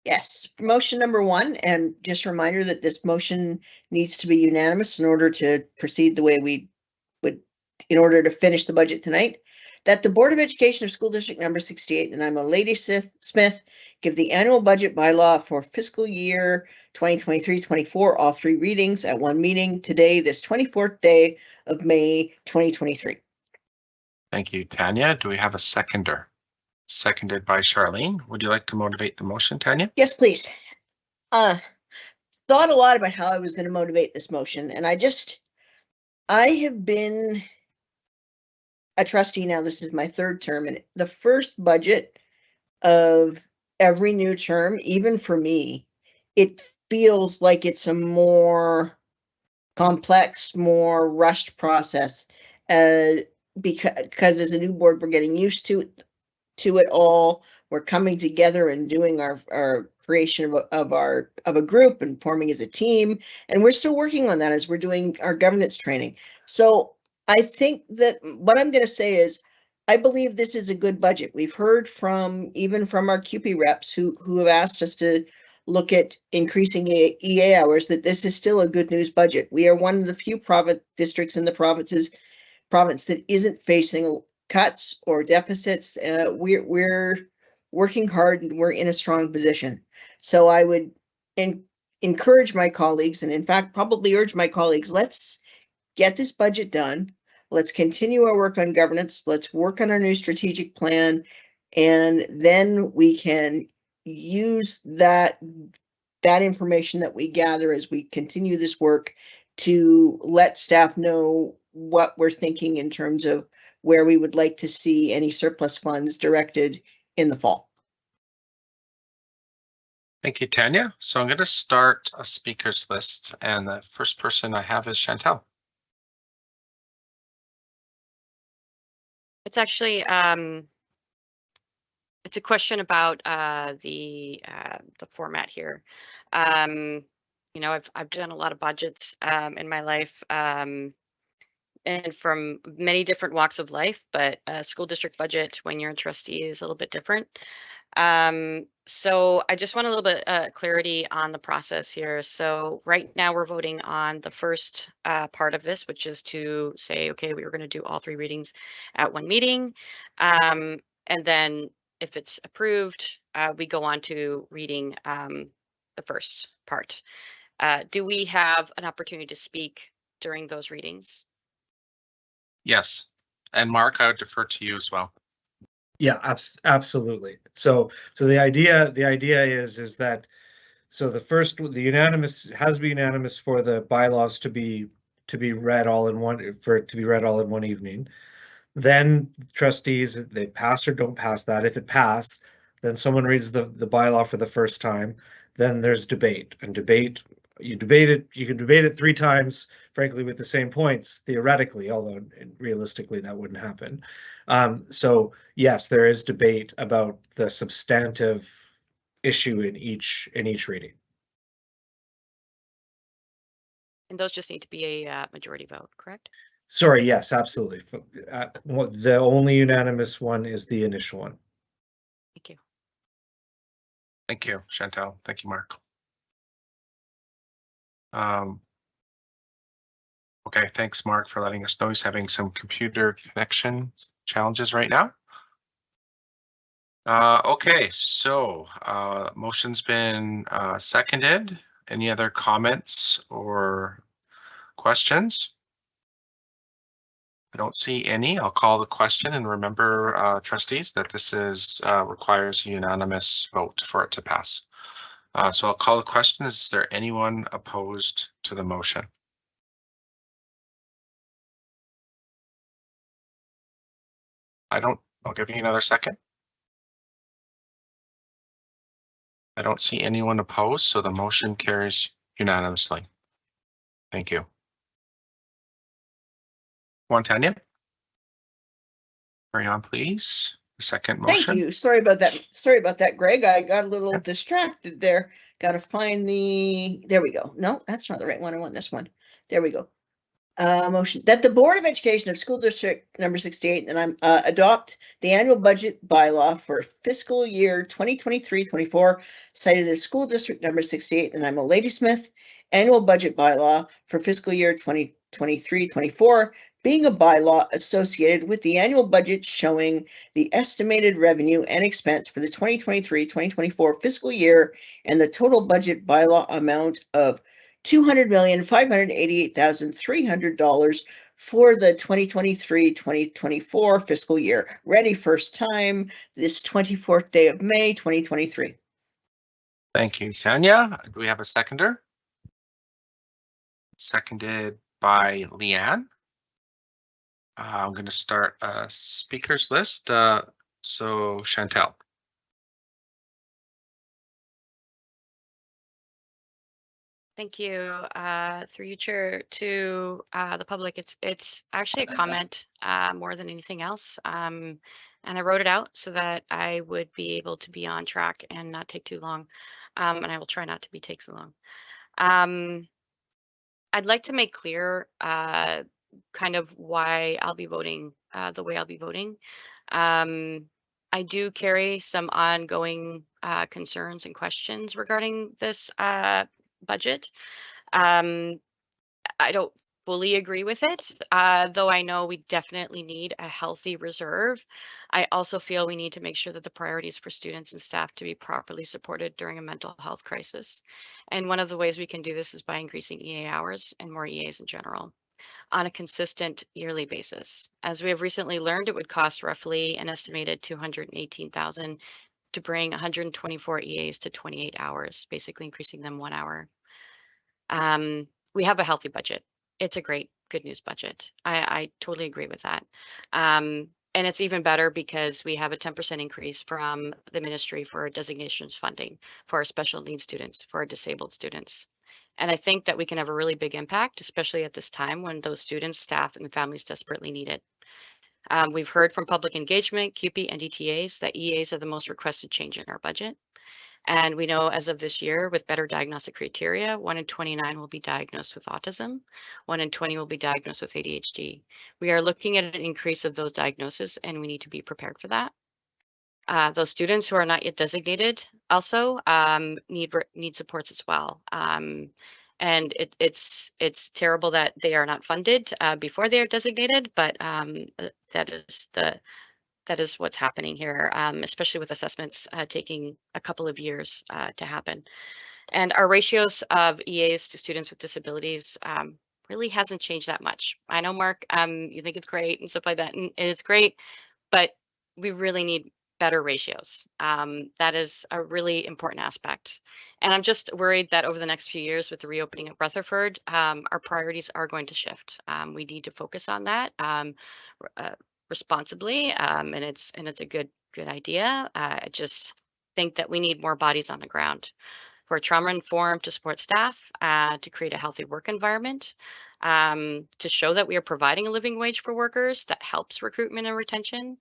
Yes, motion number 1, and just a reminder that this motion needs to be unanimous in order to proceed the way we would, in order to finish the budget tonight. That the Board of Education of School District number 68, and I'm a Ladysmith, give the annual budget bylaw for fiscal year 2023-24 all 3 readings at 1 meeting today, this 24th day of May 2023. Thank you, Tanya. Do we have a seconder? Seconded by Charlene. Would you like to motivate the motion, Tanya? Yes, please. Thought a lot about how I was going to motivate this motion, and I have been a trustee now. This is my 3rd term, and the first budget of every new term, even for me, it feels like it's a more complex, more rushed process, because as a new board, we're getting used to it all. We're coming together and doing our creation of a group and forming as a team, and we're still working on that as we're doing our governance training. So I think that what I'm going to say is I believe this is a good budget. We've heard even from our CUPE reps who have asked us to look at increasing EA hours, that this is still a good news budget. We are one of the few districts in the province that isn't facing cuts or deficits. We're working hard and we're in a strong position. So I would encourage my colleagues, and in fact probably urge my colleagues, let's get this budget done. Let's continue our work on governance. Let's work on our new strategic plan, and then we can use that information that we gather as we continue this work to let staff know what we're thinking in terms of where we would like to see any surplus funds directed in the fall. Thank you, Tanya. So I'm going to start a speakers list, and the first person I have is Chantel. It's actually it's a question about the format here. You know, I've done a lot of budgets in my life, and from many different walks of life, but a school district budget when you're a trustee is a little bit different. So I just want a little bit clarity on the process here. So right now we're voting on the first part of this, which is to say, okay, we were going to do all 3 readings at 1 meeting. And then if it's approved, we go on to reading the first part. Do we have an opportunity to speak during those readings? Yes, and Mark, I would defer to you as well. Yeah, absolutely. So the idea is that So the unanimous has to be unanimous for the bylaws to be read all in one, for it to be read all in one evening. Then trustees, they pass or don't pass that. If it passed, then someone reads the bylaw for the first time. Then there's debate, and you can debate it 3 times, frankly, with the same points, theoretically, although realistically that wouldn't happen. So yes, there is debate about the substantive issue in each reading. And those just need to be a majority vote, correct? Sorry, yes, absolutely. The only unanimous one is the initial one. Thank you. Thank you, Chantal. Thank you, Mark. Okay, thanks, Mark, for letting us know he's having some computer connection challenges right now. Okay, so motion's been seconded. Any other comments or questions? I don't see any. I'll call the question, and remember, trustees, that this is requires a unanimous vote for it to pass. So I'll call the question. Is there anyone opposed to the motion? I'll give you another second. I don't see anyone opposed, so the motion carries unanimously. Thank you. Tanya, carry on, please. The second motion. Thank you. Sorry about that. Sorry about that, Greg. I got a little distracted there. Got to find there we go. No, that's not the right one. I want this one. There we go. Motion that the Board of Education of School District number 68 and adopt the annual budget bylaw for fiscal year 2023-24 cited as School District number 68 and I'm a Ladysmith annual budget bylaw for fiscal year 2023-24 being a bylaw associated with the annual budget showing the estimated revenue and expense for the 2023-2024 fiscal year and the total budget bylaw amount of $200,588,300 for the 2023-2024 fiscal year. Ready first time this 24th day of May, 2023. Thank you, Tanya. Do we have a seconder? Seconded by Leanne. I'm going to start a speakers list. So Chantal. Thank you. Through you, Chair, to the public. It's actually a comment more than anything else. And I wrote it out so that I would be able to be on track and not take too long. And I will try not to take too long. I'd like to make clear kind of why I'll be voting the way I'll be voting. I do carry some ongoing concerns and questions regarding this budget. I don't fully agree with it, though I know we definitely need a healthy reserve. I also feel we need to make sure that the priorities for students and staff to be properly supported during a mental health crisis. And one of the ways we can do this is by increasing EA hours and more EAs in general on a consistent yearly basis. As we have recently learned, it would cost roughly an estimated $218,000 to bring 124 EAs to 28 hours, basically increasing them 1 hour. We have a healthy budget. It's a great, good news budget. I totally agree with that. And it's even better because we have a 10% increase from the ministry for designations funding for our special needs students, for our disabled students. And I think that we can have a really big impact, especially at this time when those students, staff, and families desperately need it. We've heard from public engagement, CUPE, and DTAs that EAs are the most requested change in our budget. And we know as of this year, with better diagnostic criteria, 1 in 29 will be diagnosed with autism, 1 in 20 will be diagnosed with ADHD. We are looking at an increase of those diagnoses, and we need to be prepared for that. Those students who are not yet designated also need supports as well. And it's terrible that they are not funded before they are designated, but that is what's happening here, especially with assessments taking a couple of years to happen. And our ratios of EAs to students with disabilities really hasn't changed that much. I know, Mark, you think it's great and stuff like that, and it's great, but we really need better ratios. That is a really important aspect. And I'm just worried that over the next few years with the reopening of Rutherford, our priorities are going to shift. We need to focus on that responsibly, and it's a good idea. I just think that we need more bodies on the ground who are trauma informed to support staff, to create a healthy work environment, to show that we are providing a living wage for workers that helps recruitment and retention,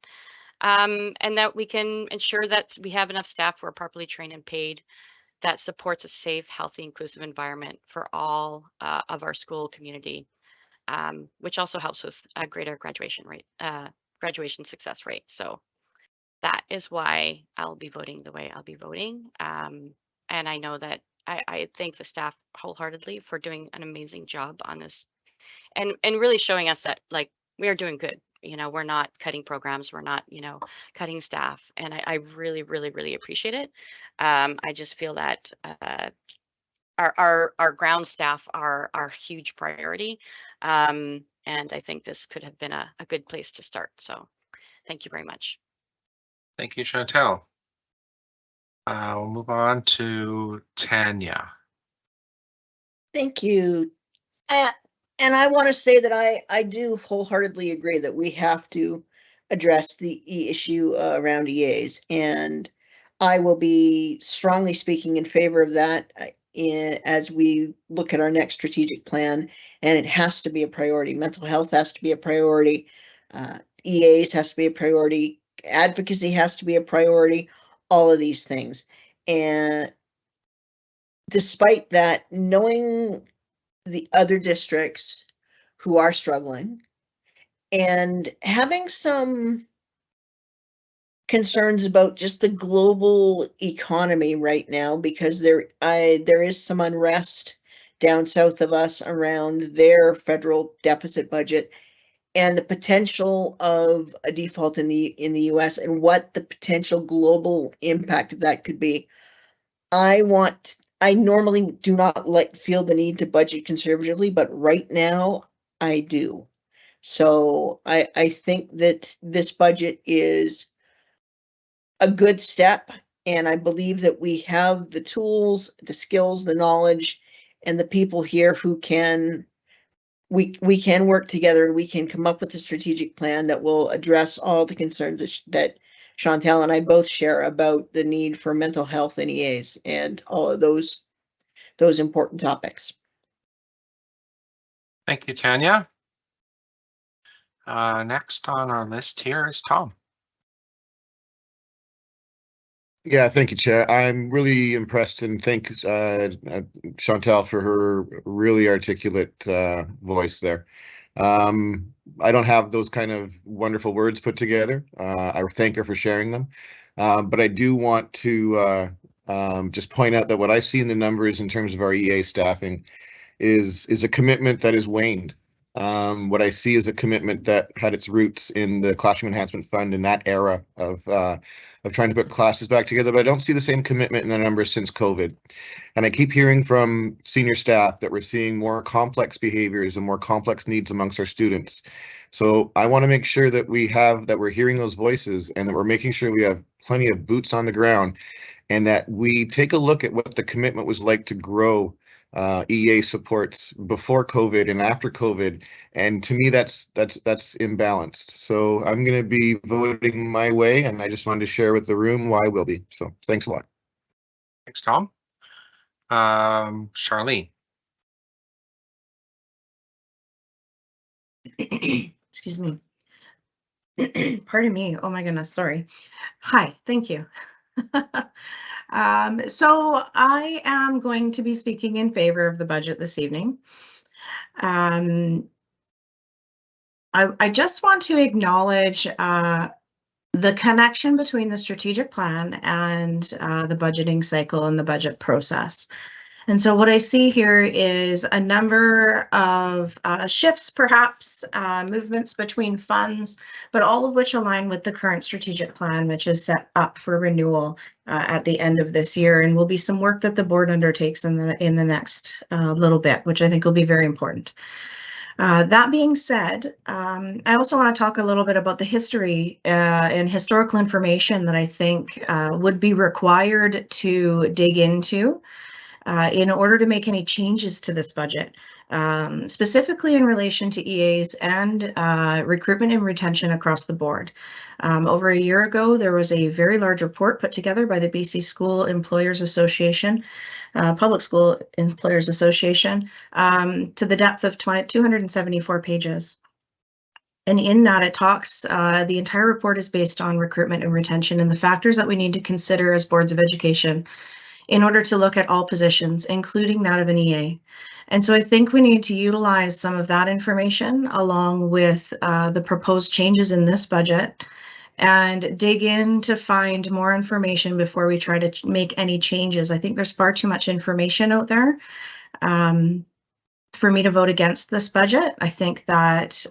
and that we can ensure that we have enough staff who are properly trained and paid, that supports a safe, healthy, inclusive environment for all of our school community, which also helps with a greater graduation success rate. So that is why I'll be voting the way I'll be voting. And I know that I thank the staff wholeheartedly for doing an amazing job on this, and really showing us that, like, we are doing good. You know, we're not cutting programs, we're not, cutting staff, and I really, really, really appreciate it. I just feel that our ground staff are our huge priority, and I think this could have been a good place to start. So, thank you very much. Thank you, Chantel. We'll move on to Tanya. Thank you. And I want to say that I do wholeheartedly agree that we have to address the issue around EAs, and I will be strongly speaking in favor of that as we look at our next strategic plan, and it has to be a priority. Mental health has to be a priority. EAs has to be a priority. Advocacy has to be a priority. All of these things. And despite that, knowing the other districts who are struggling and having some concerns about just the global economy right now, because there is some unrest down south of us around their federal deficit budget and the potential of a default in the US and what the potential global impact of that could be. I normally do not feel the need to budget conservatively, but right now I do. So I think that this budget is a good step, and I believe that we have the tools, the skills, the knowledge, and the people here who can we can work together, and we can come up with a strategic plan that will address all the concerns that Chantel and I both share about the need for mental health and EAs and all of those important topics. Thank you, Tanya. Next on our list here is Tom. Yeah, thank you, Chair. I'm really impressed and thank Chantel for her really articulate voice there. I don't have those kind of wonderful words put together. I thank her for sharing them. But I do want to just point out that what I see in the numbers in terms of our EA staffing is a commitment that is waned. What I see is a commitment that had its roots in the Classroom Enhancement Fund in that era of trying to put classes back together, but I don't see the same commitment in the numbers since COVID. And I keep hearing from senior staff that we're seeing more complex behaviors and more complex needs amongst our students. So I want to make sure that we're hearing those voices and that we're making sure we have plenty of boots on the ground and that we take a look at what the commitment was like to grow EA supports before COVID and after COVID, and to me that's imbalanced. So I'm going to be voting my way, and I just wanted to share with the room why I will be. So thanks a lot. Thanks, Tom. Charlene. Excuse me. Pardon me. Oh my goodness. Sorry. Hi. Thank you. So I am going to be speaking in favor of the budget this evening. I just want to acknowledge the connection between the strategic plan and the budgeting cycle and the budget process. And so what I see here is a number of shifts, perhaps movements between funds, but all of which align with the current strategic plan, which is set up for renewal at the end of this year, and will be some work that the board undertakes in the next little bit, which I think will be very important. That being said, I also want to talk a little bit about the history and historical information that I think would be required to dig into in order to make any changes to this budget, specifically in relation to EAs and recruitment and retention across the board. Over a year ago, there was a very large report put together by the BC School Employers Association, Public School Employers Association, to the depth of 274 pages. And in that, it talks, the entire report is based on recruitment and retention and the factors that we need to consider as boards of education in order to look at all positions, including that of an EA. And so I think we need to utilize some of that information along with the proposed changes in this budget and dig in to find more information before we try to make any changes. I think there's far too much information out there for me to vote against this budget. I think that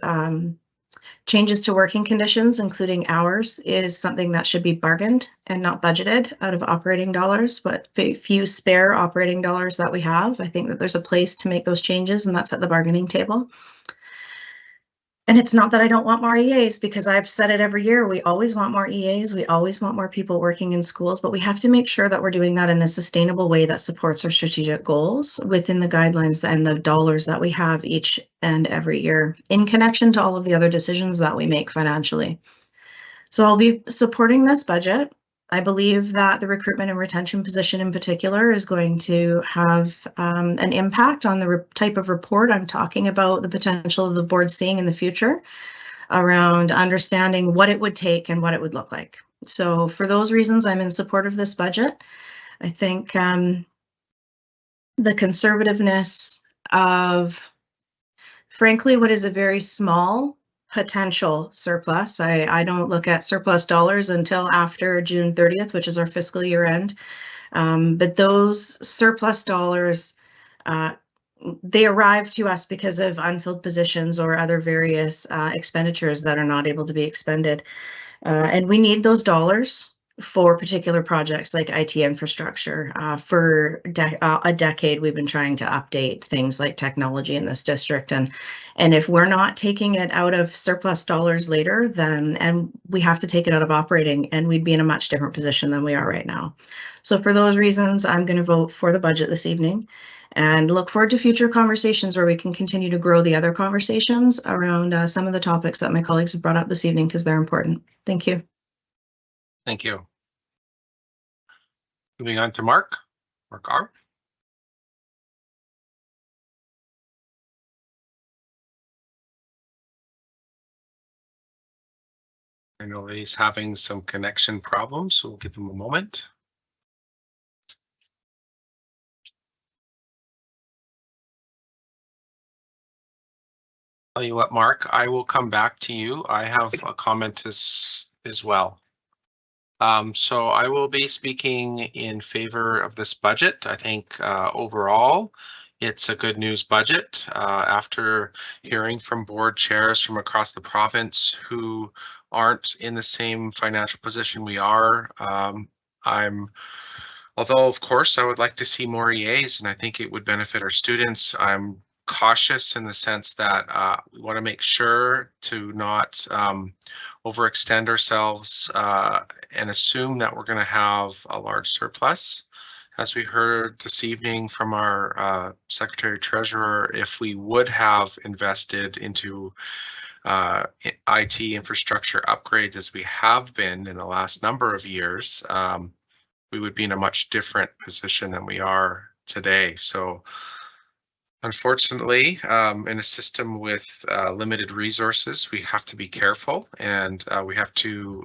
changes to working conditions, including hours, is something that should be bargained and not budgeted out of operating dollars, but few spare operating dollars that we have. I think that there's a place to make those changes, and that's at the bargaining table. And it's not that I don't want more EAs, because I've said it every year. We always want more EAs. We always want more people working in schools, but we have to make sure that we're doing that in a sustainable way that supports our strategic goals within the guidelines and the dollars that we have each and every year in connection to all of the other decisions that we make financially. So I'll be supporting this budget. I believe that the recruitment and retention position in particular is going to have an impact on the type of report I'm talking about, the potential of the board seeing in the future around understanding what it would take and what it would look like. So for those reasons, I'm in support of this budget. I think the conservativeness of, frankly, what is a very small potential surplus. I don't look at surplus dollars until after June 30th, which is our fiscal year end. But those surplus dollars, they arrive to us because of unfilled positions or other various expenditures that are not able to be expended. And we need those dollars for particular projects like IT infrastructure. For a decade, we've been trying to update things like technology in this district. And if we're not taking it out of surplus dollars later, then, and we have to take it out of operating, and we'd be in a much different position than we are right now. So for those reasons, I'm going to vote for the budget this evening and look forward to future conversations where we can continue to grow the other conversations around some of the topics that my colleagues have brought up this evening, because they're important. Thank you. Thank you. Moving on to Mark R. I know that he's having some connection problems, so we'll give him a moment. Tell you what, Mark, I will come back to you. I have a comment as well. So I will be speaking in favor of this budget. I think overall, it's a good news budget. After hearing from board chairs from across the province who aren't in the same financial position we are, although of course I would like to see more EAs, and I think it would benefit our students. I'm cautious in the sense that we want to make sure to not overextend ourselves and assume that we're going to have a large surplus. As we heard this evening from our Secretary Treasurer, if we would have invested into IT infrastructure upgrades as we have been in the last number of years, we would be in a much different position than we are today. So unfortunately, in a system with limited resources, we have to be careful, and we have to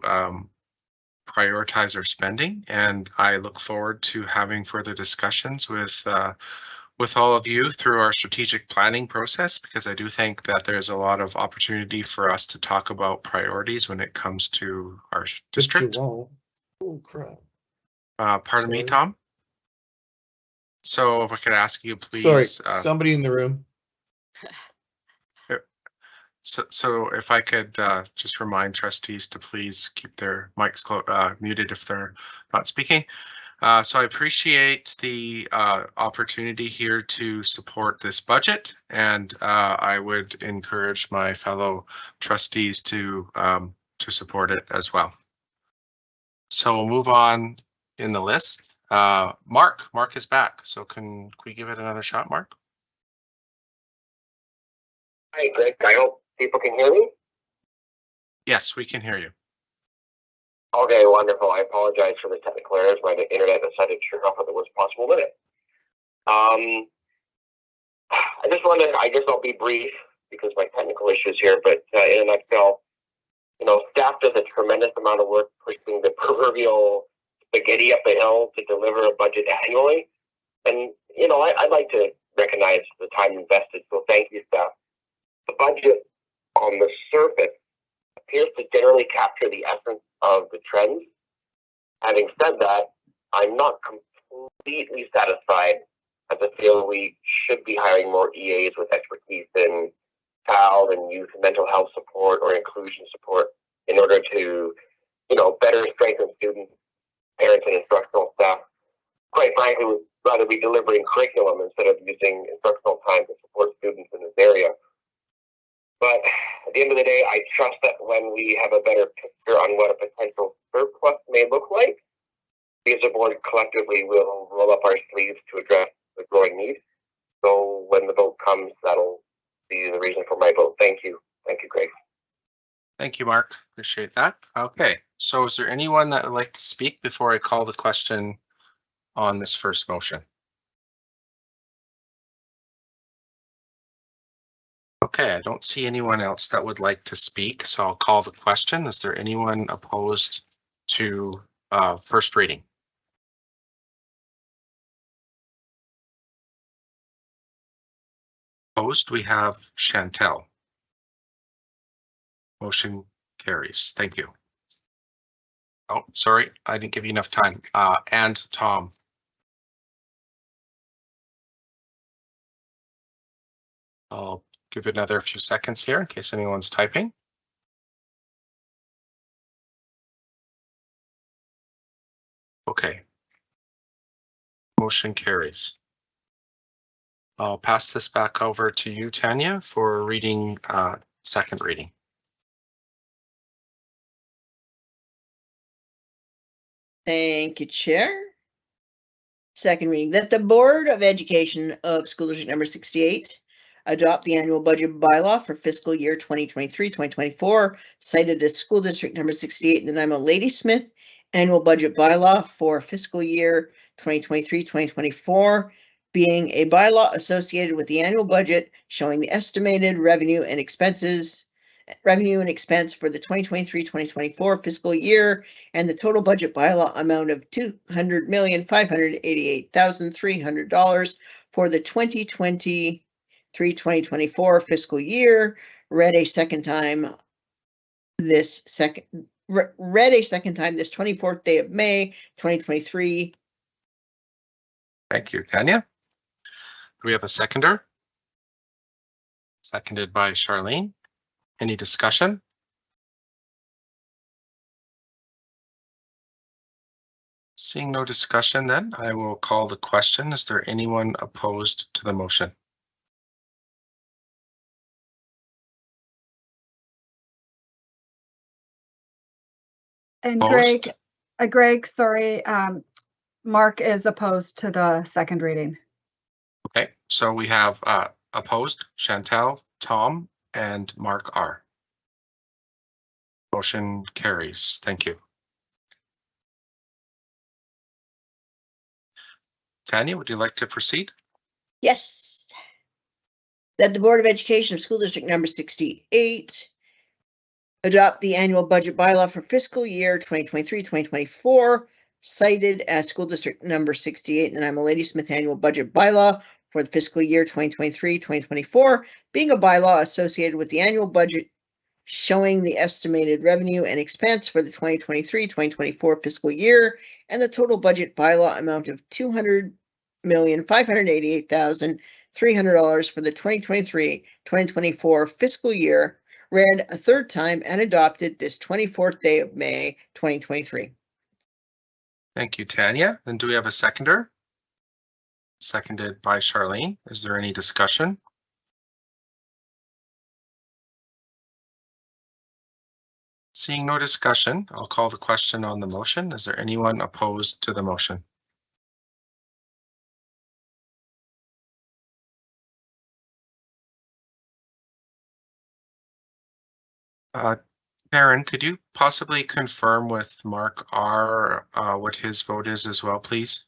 prioritize our spending. And I look forward to having further discussions with all of you through our strategic planning process, because I do think that there's a lot of opportunity for us to talk about priorities when it comes to our district. Oh crap. Pardon me, Tom? So if I could ask you, please. Sorry, somebody in the room. So if I could just remind trustees to please keep their mics muted if they're not speaking. So I appreciate the opportunity here to support this budget, and I would encourage my fellow trustees to support it as well. So we'll move on in the list. Mark is back. So can we give it another shot, Mark? Hi, Greg. I hope people can hear me. Yes, we can hear you. Okay, wonderful. I apologize for the technical errors. My internet decided to turn off at the worst possible minute. I just wanted, I guess I'll be brief because my technical issues here, but in a nutshell, staff does a tremendous amount of work pushing the proverbial spaghetti up the hill to deliver a budget annually. And, I'd like to recognize the time invested, so thank you, staff. The budget on the surface appears to generally capture the essence of the trends. Having said that, I'm not completely satisfied, as I feel we should be hiring more EAs with expertise in child and youth mental health support or inclusion support in order to, better strengthen students, parents, and instructional staff. Quite frankly, we'd rather be delivering curriculum instead of using instructional time to support students in this area. But at the end of the day, I trust that when we have a better picture on what a potential surplus may look like, we as a board collectively will roll up our sleeves to address the growing need. So when the vote comes, that'll be the reason for my vote. Thank you. Thank you, Greg. Thank you, Mark. Appreciate that. Okay, so is there anyone that would like to speak before I call the question on this first motion? Okay, I don't see anyone else that would like to speak, so I'll call the question. Is there anyone opposed to first reading? Opposed, we have Chantel. Motion carries. Thank you. Oh, sorry, I didn't give you enough time. And Tom. I'll give it another few seconds here in case anyone's typing. Okay. Motion carries. I'll pass this back over to you, Tanya, for reading, second reading. Thank you, Chair. Second reading, that the Board of Education of School District number 68 adopt the annual budget bylaw for fiscal year 2023-2024, cited as School District number 68 in the Nanaimo Ladysmith annual budget bylaw for fiscal year 2023-2024, being a bylaw associated with the annual budget showing the estimated revenue and expense for the 2023-2024 fiscal year and the total budget bylaw amount of $200,588,300 for the 2023-2024 fiscal year, read a second time this 24th day of May 2023. Thank you, Tanya. Do we have a seconder? Seconded by Charlene. Any discussion? Seeing no discussion, then I will call the question. Is there anyone opposed to the motion? And Opposed? Greg, sorry, Mark is opposed to the second reading. Okay, so we have opposed, Chantel, Tom, and Mark R. Motion carries. Thank you. Tanya, would you like to proceed? Yes. That the Board of Education of School District number 68 adopt the annual budget bylaw for fiscal year 2023-2024, cited as School District number 68 in the Nanaimo Ladysmith annual budget bylaw for the fiscal year 2023-2024, being a bylaw associated with the annual budget showing the estimated revenue and expense for the 2023-2024 fiscal year and the total budget bylaw amount of $200,588,300 for the 2023-2024 fiscal year, read a third time and adopted this 24th day of May 2023. Thank you, Tanya. And do we have a seconder? Seconded by Charlene. Is there any discussion? Seeing no discussion, I'll call the question on the motion. Is there anyone opposed to the motion? Karen, could you possibly confirm with Mark R. What his vote is as well, please?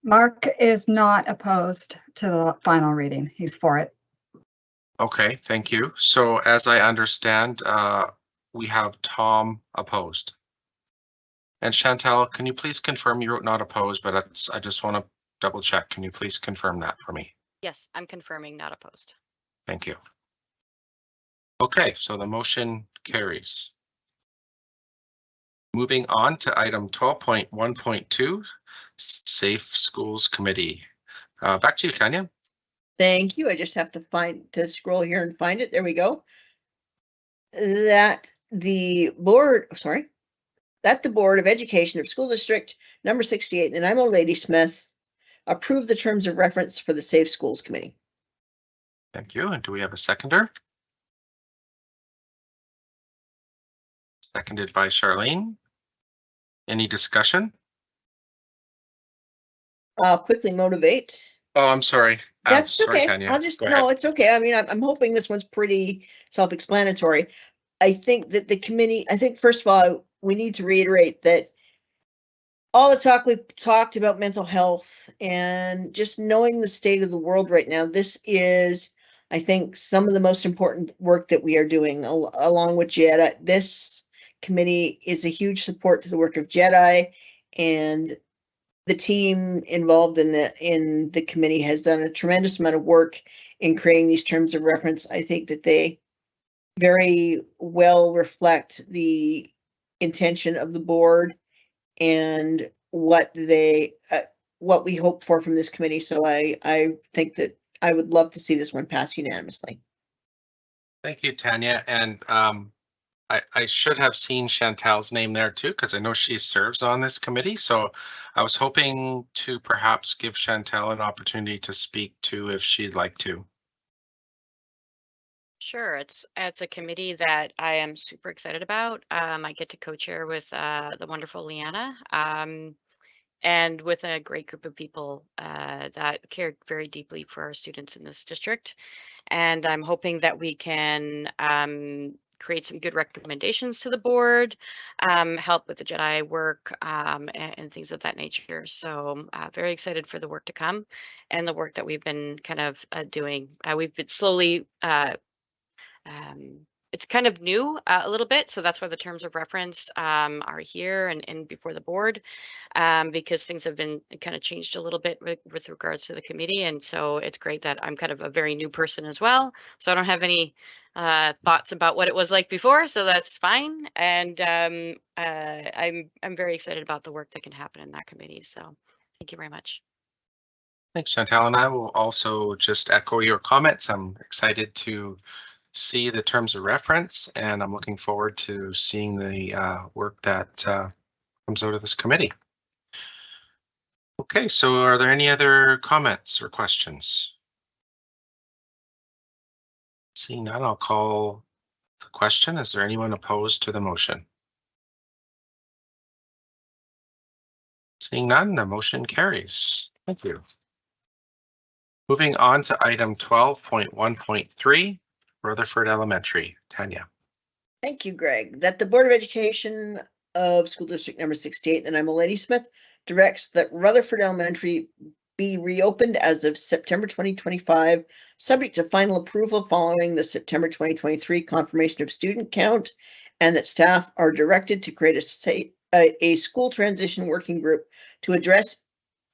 Mark is not opposed to the final reading. He's for it. Okay, thank you. So as I understand, we have Tom opposed. And Chantal, can you please confirm you wrote not opposed, but I just want to double check. Can you please confirm that for me? Yes, I'm confirming not opposed. Thank you. Okay, so the motion carries. Moving on to item 12.1.2, Safe Schools Committee. Back to you, Tanya. Thank you. I just have to scroll here and find it. There we go. That the Board of Education of School District number 68, and I'm a Ladysmith, approve the terms of reference for the Safe Schools Committee. Thank you. And do we have a seconder? Seconded by Charlene. Any discussion? I'll quickly motivate. Oh, I'm sorry. That's sorry, okay. Tanya. I'll just, Go no, ahead. it's okay. I mean, I'm hoping this one's pretty self-explanatory. I think that the committee, first of all, we need to reiterate that all the talk we've talked about mental health and just knowing the state of the world right now, this is, I think, some of the most important work that we are doing along with JEDI. This committee is a huge support to the work of JEDI, and the team involved in the committee has done a tremendous amount of work in creating these terms of reference. I think that they very well reflect the intention of the board and what we hope for from this committee. So I think that I would love to see this one pass unanimously. Thank you, Tanya. And I should have seen Chantal's name there too, because I know she serves on this committee. So I was hoping to perhaps give Chantal an opportunity to speak to if she'd like to. Sure, it's a committee that I am super excited about. I get to co-chair with the wonderful Leanna, and with a great group of people that care very deeply for our students in this district. And I'm hoping that we can create some good recommendations to the board, help with the JEDI work, and things of that nature. So very excited for the work to come and the work that we've been kind of doing. We've been slowly it's kind of new a little bit, so that's why the terms of reference are here and before the board, because things have been kind of changed a little bit with regards to the committee. And so it's great that I'm kind of a very new person as well, so I don't have any thoughts about what it was like before, so that's fine. And I'm very excited about the work that can happen in that committee, so thank you very much. Thanks, Chantal. And I will also just echo your comments. I'm excited to see the terms of reference, and I'm looking forward to seeing the work that comes out of this committee. Okay, so are there any other comments or questions? Seeing none, I'll call the question. Is there anyone opposed to the motion? Seeing none, the motion carries. Thank you. Moving on to item 12.1.3, Rutherford Elementary. Tanya. Thank you, Greg. That the Board of Education of School District number 68, and I'm a Ladysmith, directs that Rutherford Elementary be reopened as of September 2025, subject to final approval following the September 2023 confirmation of student count, and that staff are directed to create a school transition working group to address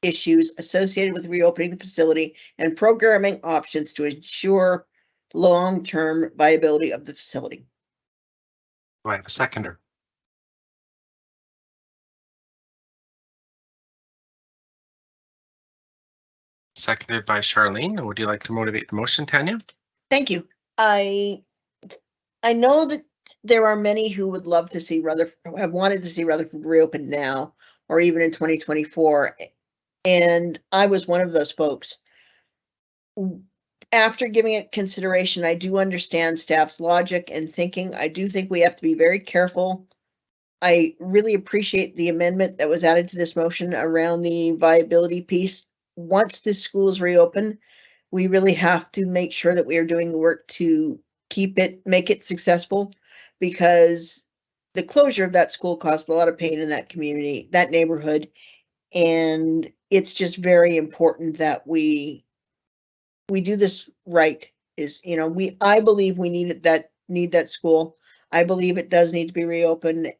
issues associated with reopening the facility and programming options to ensure long-term viability of the facility. Do I have a seconder? Seconded by Charlene. Would you like to motivate the motion, Tanya? Thank you. I know that there are many who would love to see Rutherford, have wanted to see Rutherford reopen now, or even in 2024. And I was one of those folks. After giving it consideration, I do understand staff's logic and thinking. I do think we have to be very careful. I really appreciate the amendment that was added to this motion around the viability piece. Once this school is reopened, we really have to make sure that we are doing the work to make it successful, because the closure of that school caused a lot of pain in that community, that neighborhood. And it's just very important that we do this right. I believe we need that school. I believe it does need to be reopened.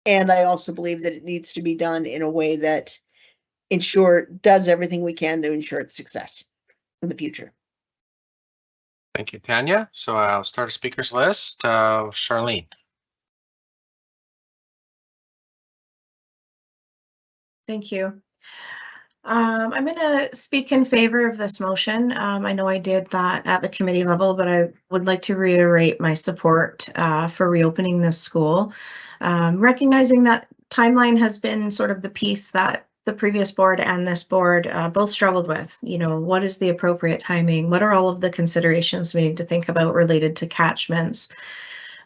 And I also believe that it needs to be done in a way that does everything we can to ensure its success in the future. Thank you, Tanya. So I'll start a speakers list. Charlene. Thank you. I'm going to speak in favor of this motion. I know I did that at the committee level, but I would like to reiterate my support for reopening this school. Recognizing that timeline has been sort of the piece that the previous board and this board both struggled with. What is the appropriate timing? What are all of the considerations we need to think about related to catchments?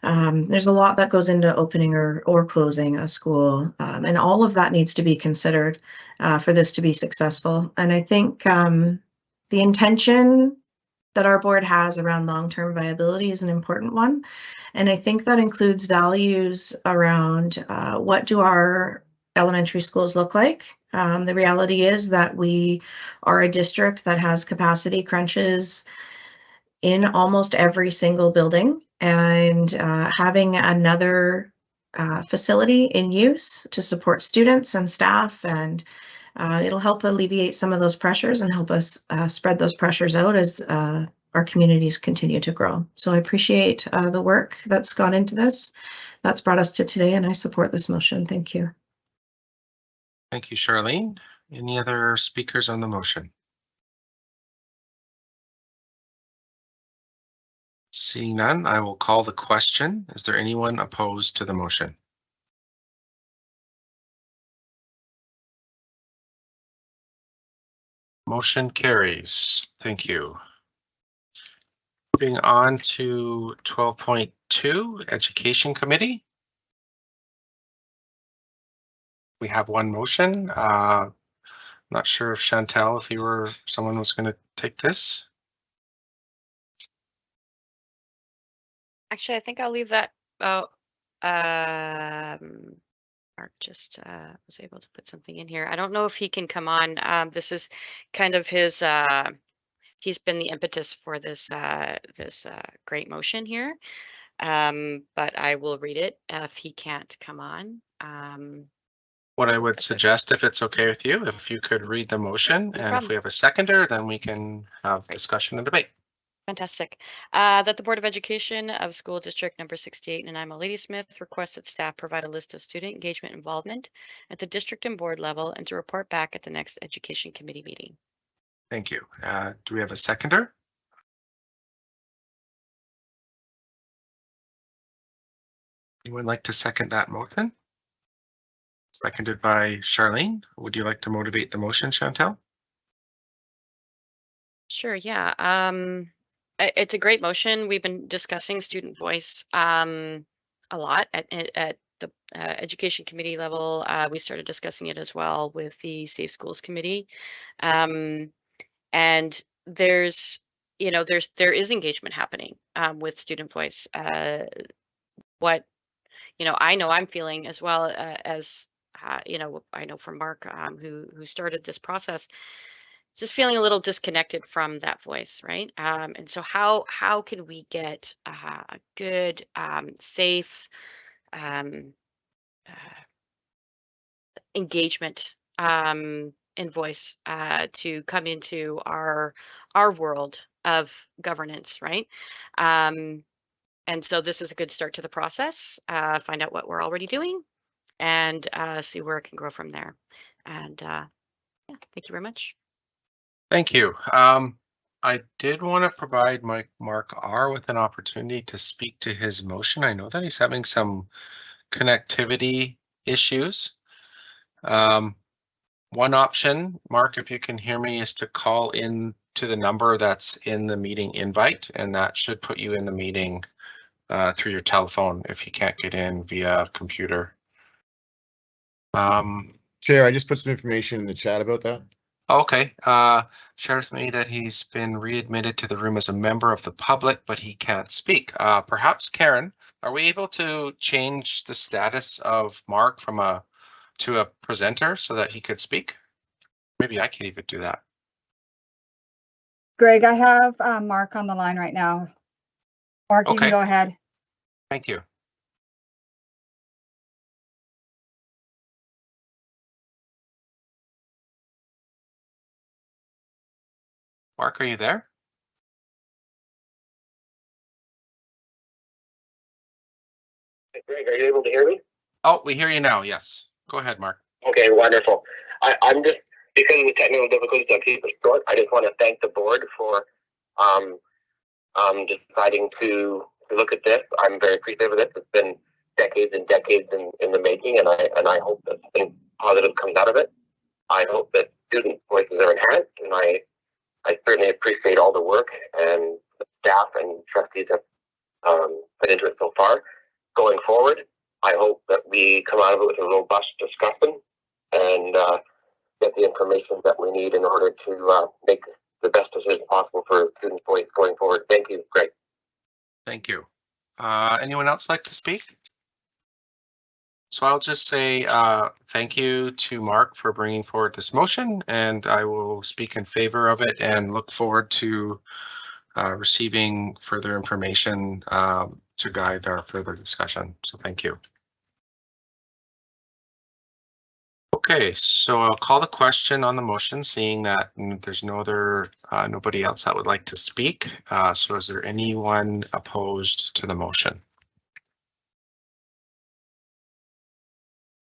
There's a lot that goes into opening or closing a school, and all of that needs to be considered for this to be successful. And I think the intention that our board has around long-term viability is an important one. And I think that includes values around what do our elementary schools look like. The reality is that we are a district that has capacity crunches in almost every single building, and having another facility in use to support students and staff, and it'll help alleviate some of those pressures and help us spread those pressures out as our communities continue to grow. So I appreciate the work that's gone into this. That's brought us to today, and I support this motion. Thank you. Thank you, Charlene. Any other speakers on the motion? Seeing none, I will call the question. Is there anyone opposed to the motion? Motion carries. Thank you. Moving on to 12.2, Education Committee. We have one motion. Not sure if Chantal, someone was going to take this. Actually, I think I'll leave that. Mark just was able to put something in here. I don't know if he can come on. This is kind of his. He's been the impetus for this great motion here. But I will read it if he can't come on. What I would suggest, if it's okay with you, if you could read the motion, No and problem. if we have a seconder, then we can have discussion and debate. Fantastic. That the Board of Education of School District Number 68 in Nanaimo Ladysmith requests that staff provide a list of student engagement involvement at the district and board level and to report back at the next Education Committee meeting. Thank you. Do we have a seconder? Anyone like to second that motion? Seconded by Charlene. Would you like to motivate the motion, Chantal? Sure, yeah. It's a great motion. We've been discussing student voice a lot at the Education Committee level. We started discussing it as well with the Safe Schools Committee. And there is engagement happening with student voice. What I know I'm feeling as well as I know from Mark who started this process, just feeling a little disconnected from that voice, right? And so how can we get a good, safe engagement in voice to come into our world of governance, right? And so this is a good start to the process. Find out what we're already doing and see where it can grow from there. And yeah, thank you very much. Thank you. I did want to provide Mark R with an opportunity to speak to his motion. I know that he's having some connectivity issues. One option, Mark, if you can hear me, is to call in to the number that's in the meeting invite, and that should put you in the meeting through your telephone if you can't get in via computer. Chair, I just put some information in the chat about that. Okay, shares with me that he's been readmitted to the room as a member of the public, but he can't speak. Perhaps Karen, are we able to change the status of Mark from to a presenter so that he could speak? Maybe I can even do that. Greg, I have Mark on the line right now. Mark, you Okay. can go ahead. Thank you. Mark, are you there? Hey, Greg, are you able to hear me? Oh, we hear you now. Yes. Go ahead, Mark. Okay, wonderful. I'm just, because of the technical difficulties, I'll keep it short. I just want to thank the board for deciding to look at this. I'm very appreciative of this. It's been decades and decades in the making, and I hope that something positive comes out of it. I hope that student voices are enhanced, and I certainly appreciate all the work and the staff and trustees have put into it so far. Going forward, I hope that we come out of it with a robust discussion and get the information that we need in order to make the best decision possible for student voice going forward. Thank you, Greg. Thank you. Anyone else like to speak? So I'll just say thank you to Mark for bringing forward this motion, and I will speak in favor of it and look forward to receiving further information to guide our further discussion. So thank you. Okay, so I'll call the question on the motion, seeing that there's nobody else that would like to speak. So is there anyone opposed to the motion?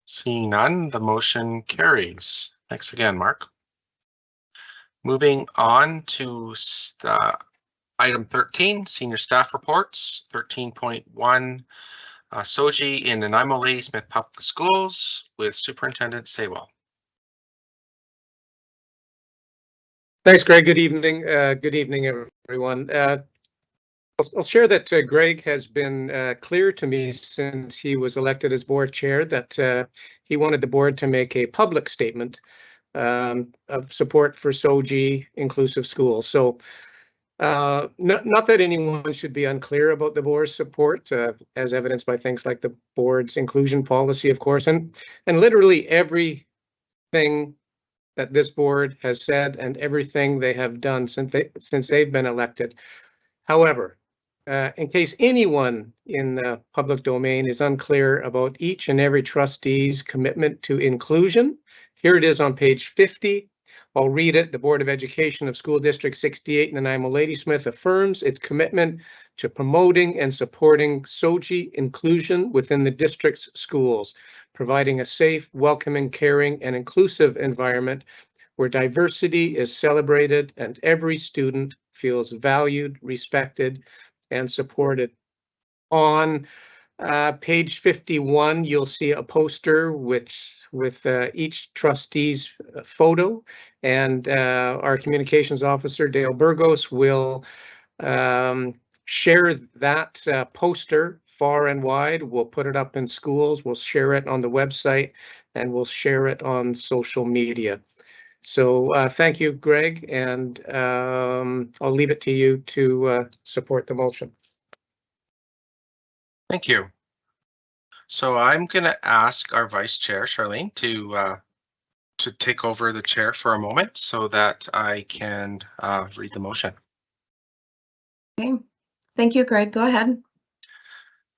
Seeing none, the motion carries. Thanks again, Mark. Moving on to item 13, senior staff reports, 13.1, SOGI in Nanaimo Ladysmith Public Schools with Superintendent Saywell. Thanks, Greg. Good evening. Good evening, everyone. I'll share that Greg has been clear to me since he was elected as board chair that he wanted the board to make a public statement of support for SOGI inclusive schools. So not that anyone should be unclear about the board's support, as evidenced by things like the board's inclusion policy, of course, and literally everything that this board has said and everything they have done since they've been elected. However, in case anyone in the public domain is unclear about each and every trustee's commitment to inclusion, here it is on page 50. I'll read it. The Board of Education of School District 68 Nanaimo Ladysmith affirms its commitment to promoting and supporting SOGI inclusion within the district's schools, providing a safe, welcoming, caring, and inclusive environment where diversity is celebrated and every student feels valued, respected, and supported. On page 51, you'll see a poster with each trustee's photo, and our communications officer, Dale Burgos, will share that poster far and wide. We'll put it up in schools, we'll share it on the website, and we'll share it on social media. So thank you, Greg, and I'll leave it to you to support the motion. Thank you. So I'm going to ask our Vice Chair, Charlene, to take over the chair for a moment so that I can read the motion. Okay. Thank you, Greg. Go ahead.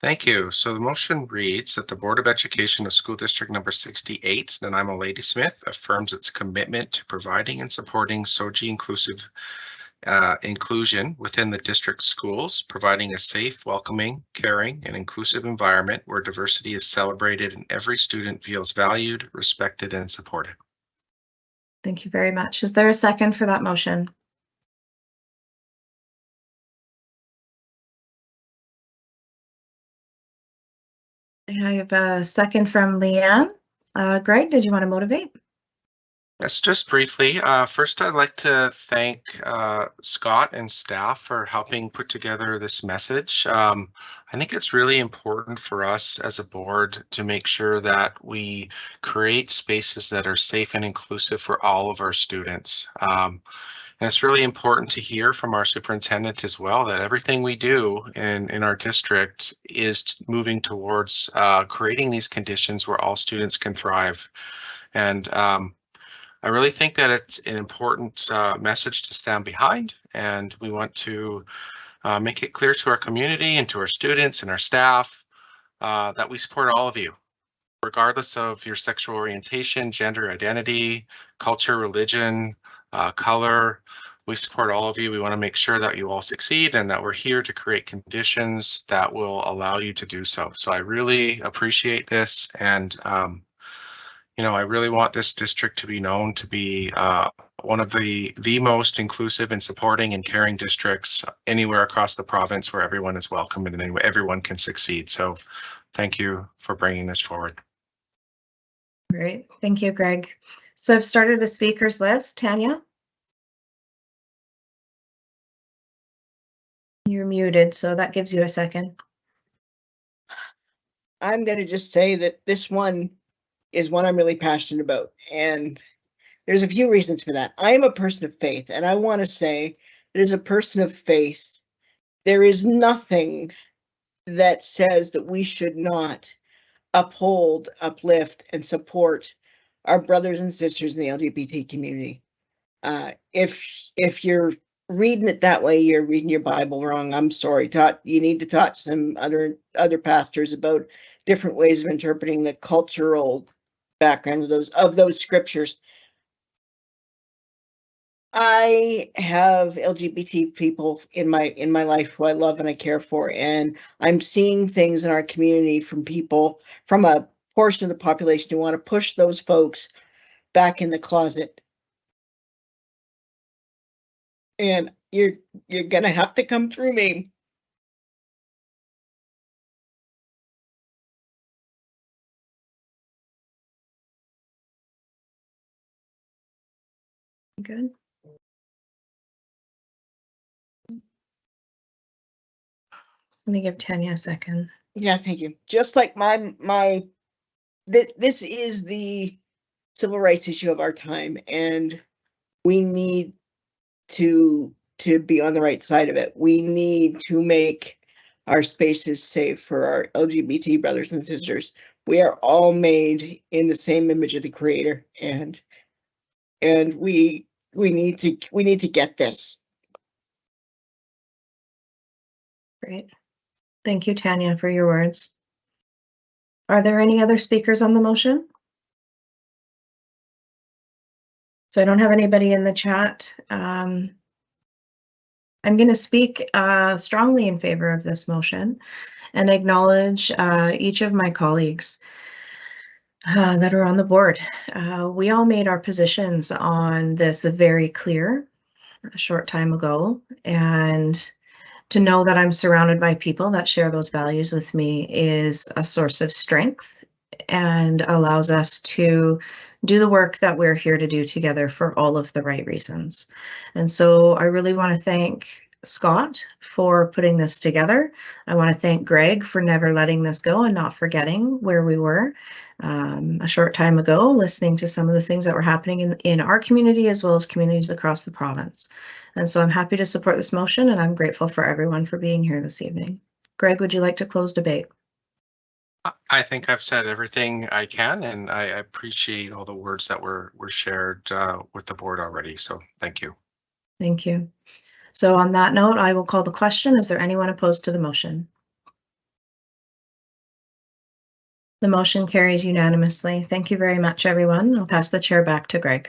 Thank you. So the motion reads that the Board of Education of School District number 68, Nanaimo Ladysmith, affirms its commitment to providing and supporting SOGI inclusive inclusion within the district schools, providing a safe, welcoming, caring, and inclusive environment where diversity is celebrated and every student feels valued, respected, and supported. Thank you very much. Is there a second for that motion? I have a second from Leanne. Greg, did you want to motivate? Yes, just briefly. First, I'd like to thank Scott and staff for helping put together this message. I think it's really important for us as a board to make sure that we create spaces that are safe and inclusive for all of our students. And it's really important to hear from our superintendent as well that everything we do in our district is moving towards creating these conditions where all students can thrive. And I really think that it's an important message to stand behind, and we want to make it clear to our community and to our students and our staff that we support all of you, regardless of your sexual orientation, gender identity, culture, religion, color. We support all of you. We want to make sure that you all succeed and that we're here to create conditions that will allow you to do so. So I really appreciate this, and you know, I really want this district to be known to be one of the most inclusive and supporting and caring districts anywhere across the province where everyone is welcome and everyone can succeed. So thank you for bringing this forward. Great. Thank you, Greg. So I've started a speakers list. Tanya? You're muted, so that gives you a second. I'm going to just say that this one is one I'm really passionate about. And there's a few reasons for that. I am a person of faith, and I want to say that as a person of faith, there is nothing that says that we should not uphold, uplift, and support our brothers and sisters in the LGBT community. If you're reading it that way, you're reading your Bible wrong. I'm sorry. You need to talk to some other pastors about different ways of interpreting the cultural background of those scriptures. I have LGBT people in my life who I love and I care for, and I'm seeing things in our community from people, from a portion of the population who want to push those folks back in the closet. And you're gonna have to come through me. Good. Let me give Tanya a second. Yeah, thank you. Just like this is the civil rights issue of our time, and we need to be on the right side of it. We need to make our spaces safe for our LGBT brothers and sisters. We are all made in the same image of the Creator, and we need to get this. Great. Thank you, Tanya, for your words. Are there any other speakers on the motion? So I don't have anybody in the chat. I'm going to speak strongly in favor of this motion and acknowledge each of my colleagues that are on the board. We all made our positions on this very clear a short time ago, and to know that I'm surrounded by people that share those values with me is a source of strength and allows us to do the work that we're here to do together for all of the right reasons. And so I really want to thank Scott for putting this together. I want to thank Greg for never letting this go and not forgetting where we were a short time ago, listening to some of the things that were happening in our community as well as communities across the province. And so I'm happy to support this motion, and I'm grateful for everyone for being here this evening. Greg, would you like to close debate? I think I've said everything I can, and I appreciate all the words that were shared with the board already. So thank you. Thank you. So on that note, I will call the question. Is there anyone opposed to the motion? The motion carries unanimously. Thank you very much, everyone. I'll pass the chair back to Greg.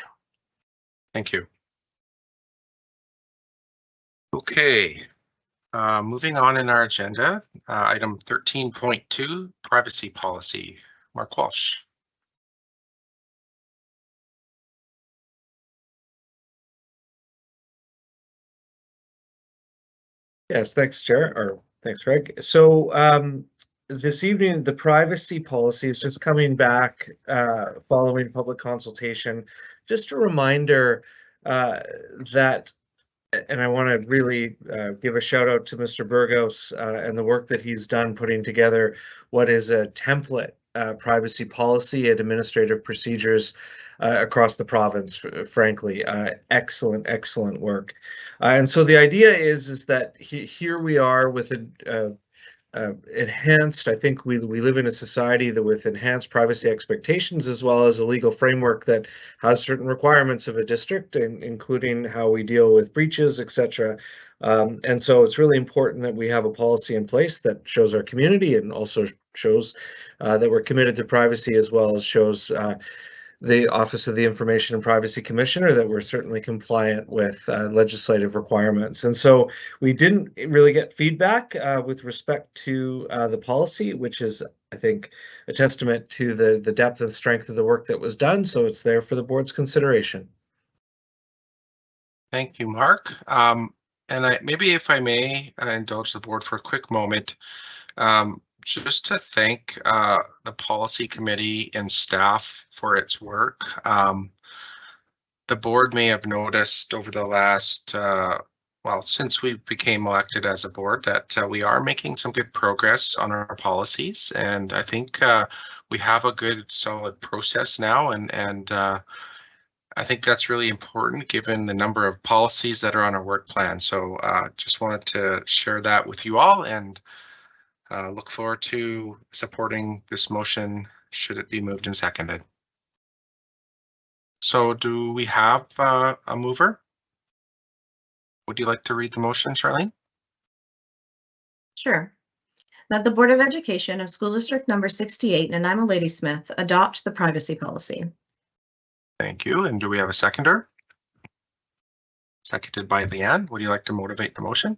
Thank you. Okay, moving on in our agenda, item 13.2, privacy policy. Mark Walsh. Yes, thanks, Chair, or thanks, Greg. So this evening, the privacy policy is just coming back following public consultation. Just a reminder that, and I want to really give a shout out to Mr. Burgos and the work that he's done putting together what is a template privacy policy and administrative procedures across the province. Frankly, excellent work. And so the idea is that here we are with a enhanced, I think we live in a society that with enhanced privacy expectations, as well as a legal framework that has certain requirements of a district, including how we deal with breaches, etc. And so it's really important that we have a policy in place that shows our community and also shows that we're committed to privacy, as well as shows the Office of the Information and Privacy Commissioner that we're certainly compliant with legislative requirements. And so we didn't really get feedback with respect to the policy, which is, I think, a testament to the depth and strength of the work that was done. So it's there for the board's consideration. Thank you, Mark. And maybe if I may indulge the board for a quick moment, just to thank the policy committee and staff for its work. The board may have noticed over the last, well, since we became elected as a board, that we are making some good progress on our policies. And I think we have a good solid process now. And I think that's really important given the number of policies that are on our work plan. So just wanted to share that with you all, and look forward to supporting this motion should it be moved and seconded. So do we have a mover? Would you like to read the motion, Charlene? Sure. That the Board of Education of School District number 68, Nanaimo Ladysmith, adopt the privacy policy. Thank you. And do we have a seconder? Seconded by Leanne. Would you like to motivate the motion?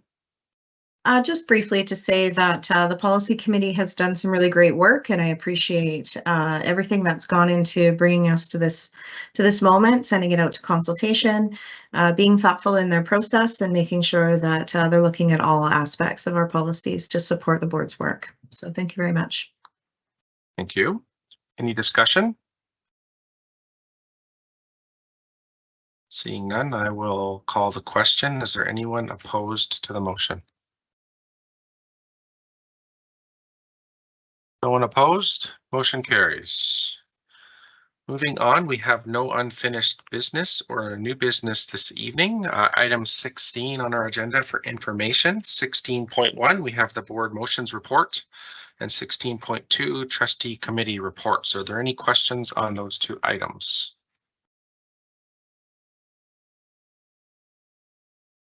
Just briefly to say that the policy committee has done some really great work, and I appreciate everything that's gone into bringing us to this moment, sending it out to consultation, being thoughtful in their process, and making sure that they're looking at all aspects of our policies to support the board's work. So thank you very much. Thank you. Any discussion? Seeing none, I will call the question. Is there anyone opposed to the motion? No one opposed. Motion carries. Moving on, we have no unfinished business or new business this evening. Item 16 on our agenda for information. 16.1, we have the board motions report, and 16.2, trustee committee reports. Are there any questions on those two items?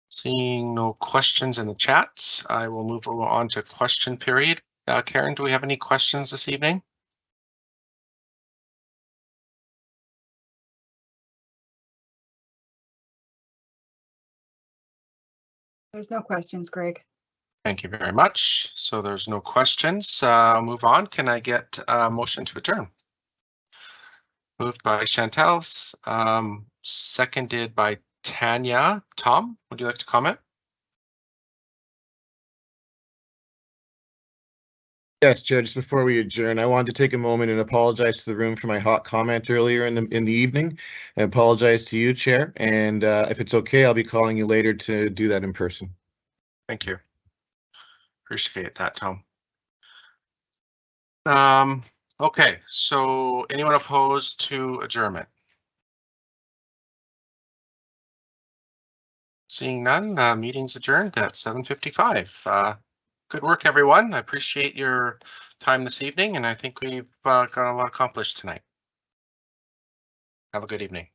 Seeing no questions in the chat, I will move on to question period. Karen, do we have any questions this evening? There's no questions, Greg. Thank you very much. So there's no questions. I'll move on. Can I get a motion to adjourn? Moved by Chantal, seconded by Tanya. Tom, would you like to comment? Yes, Chair, just before we adjourn, I wanted to take a moment and apologize to the room for my hot comment earlier in the evening. I apologize to you, Chair, and if it's okay, I'll be calling you later to do that in person. Thank you. Appreciate that, Tom. Okay, so anyone opposed to adjournment? Seeing none, meeting's adjourned at 7:55. Good work, everyone. I appreciate your time this evening, and I think we've got a lot accomplished tonight. Have a good evening.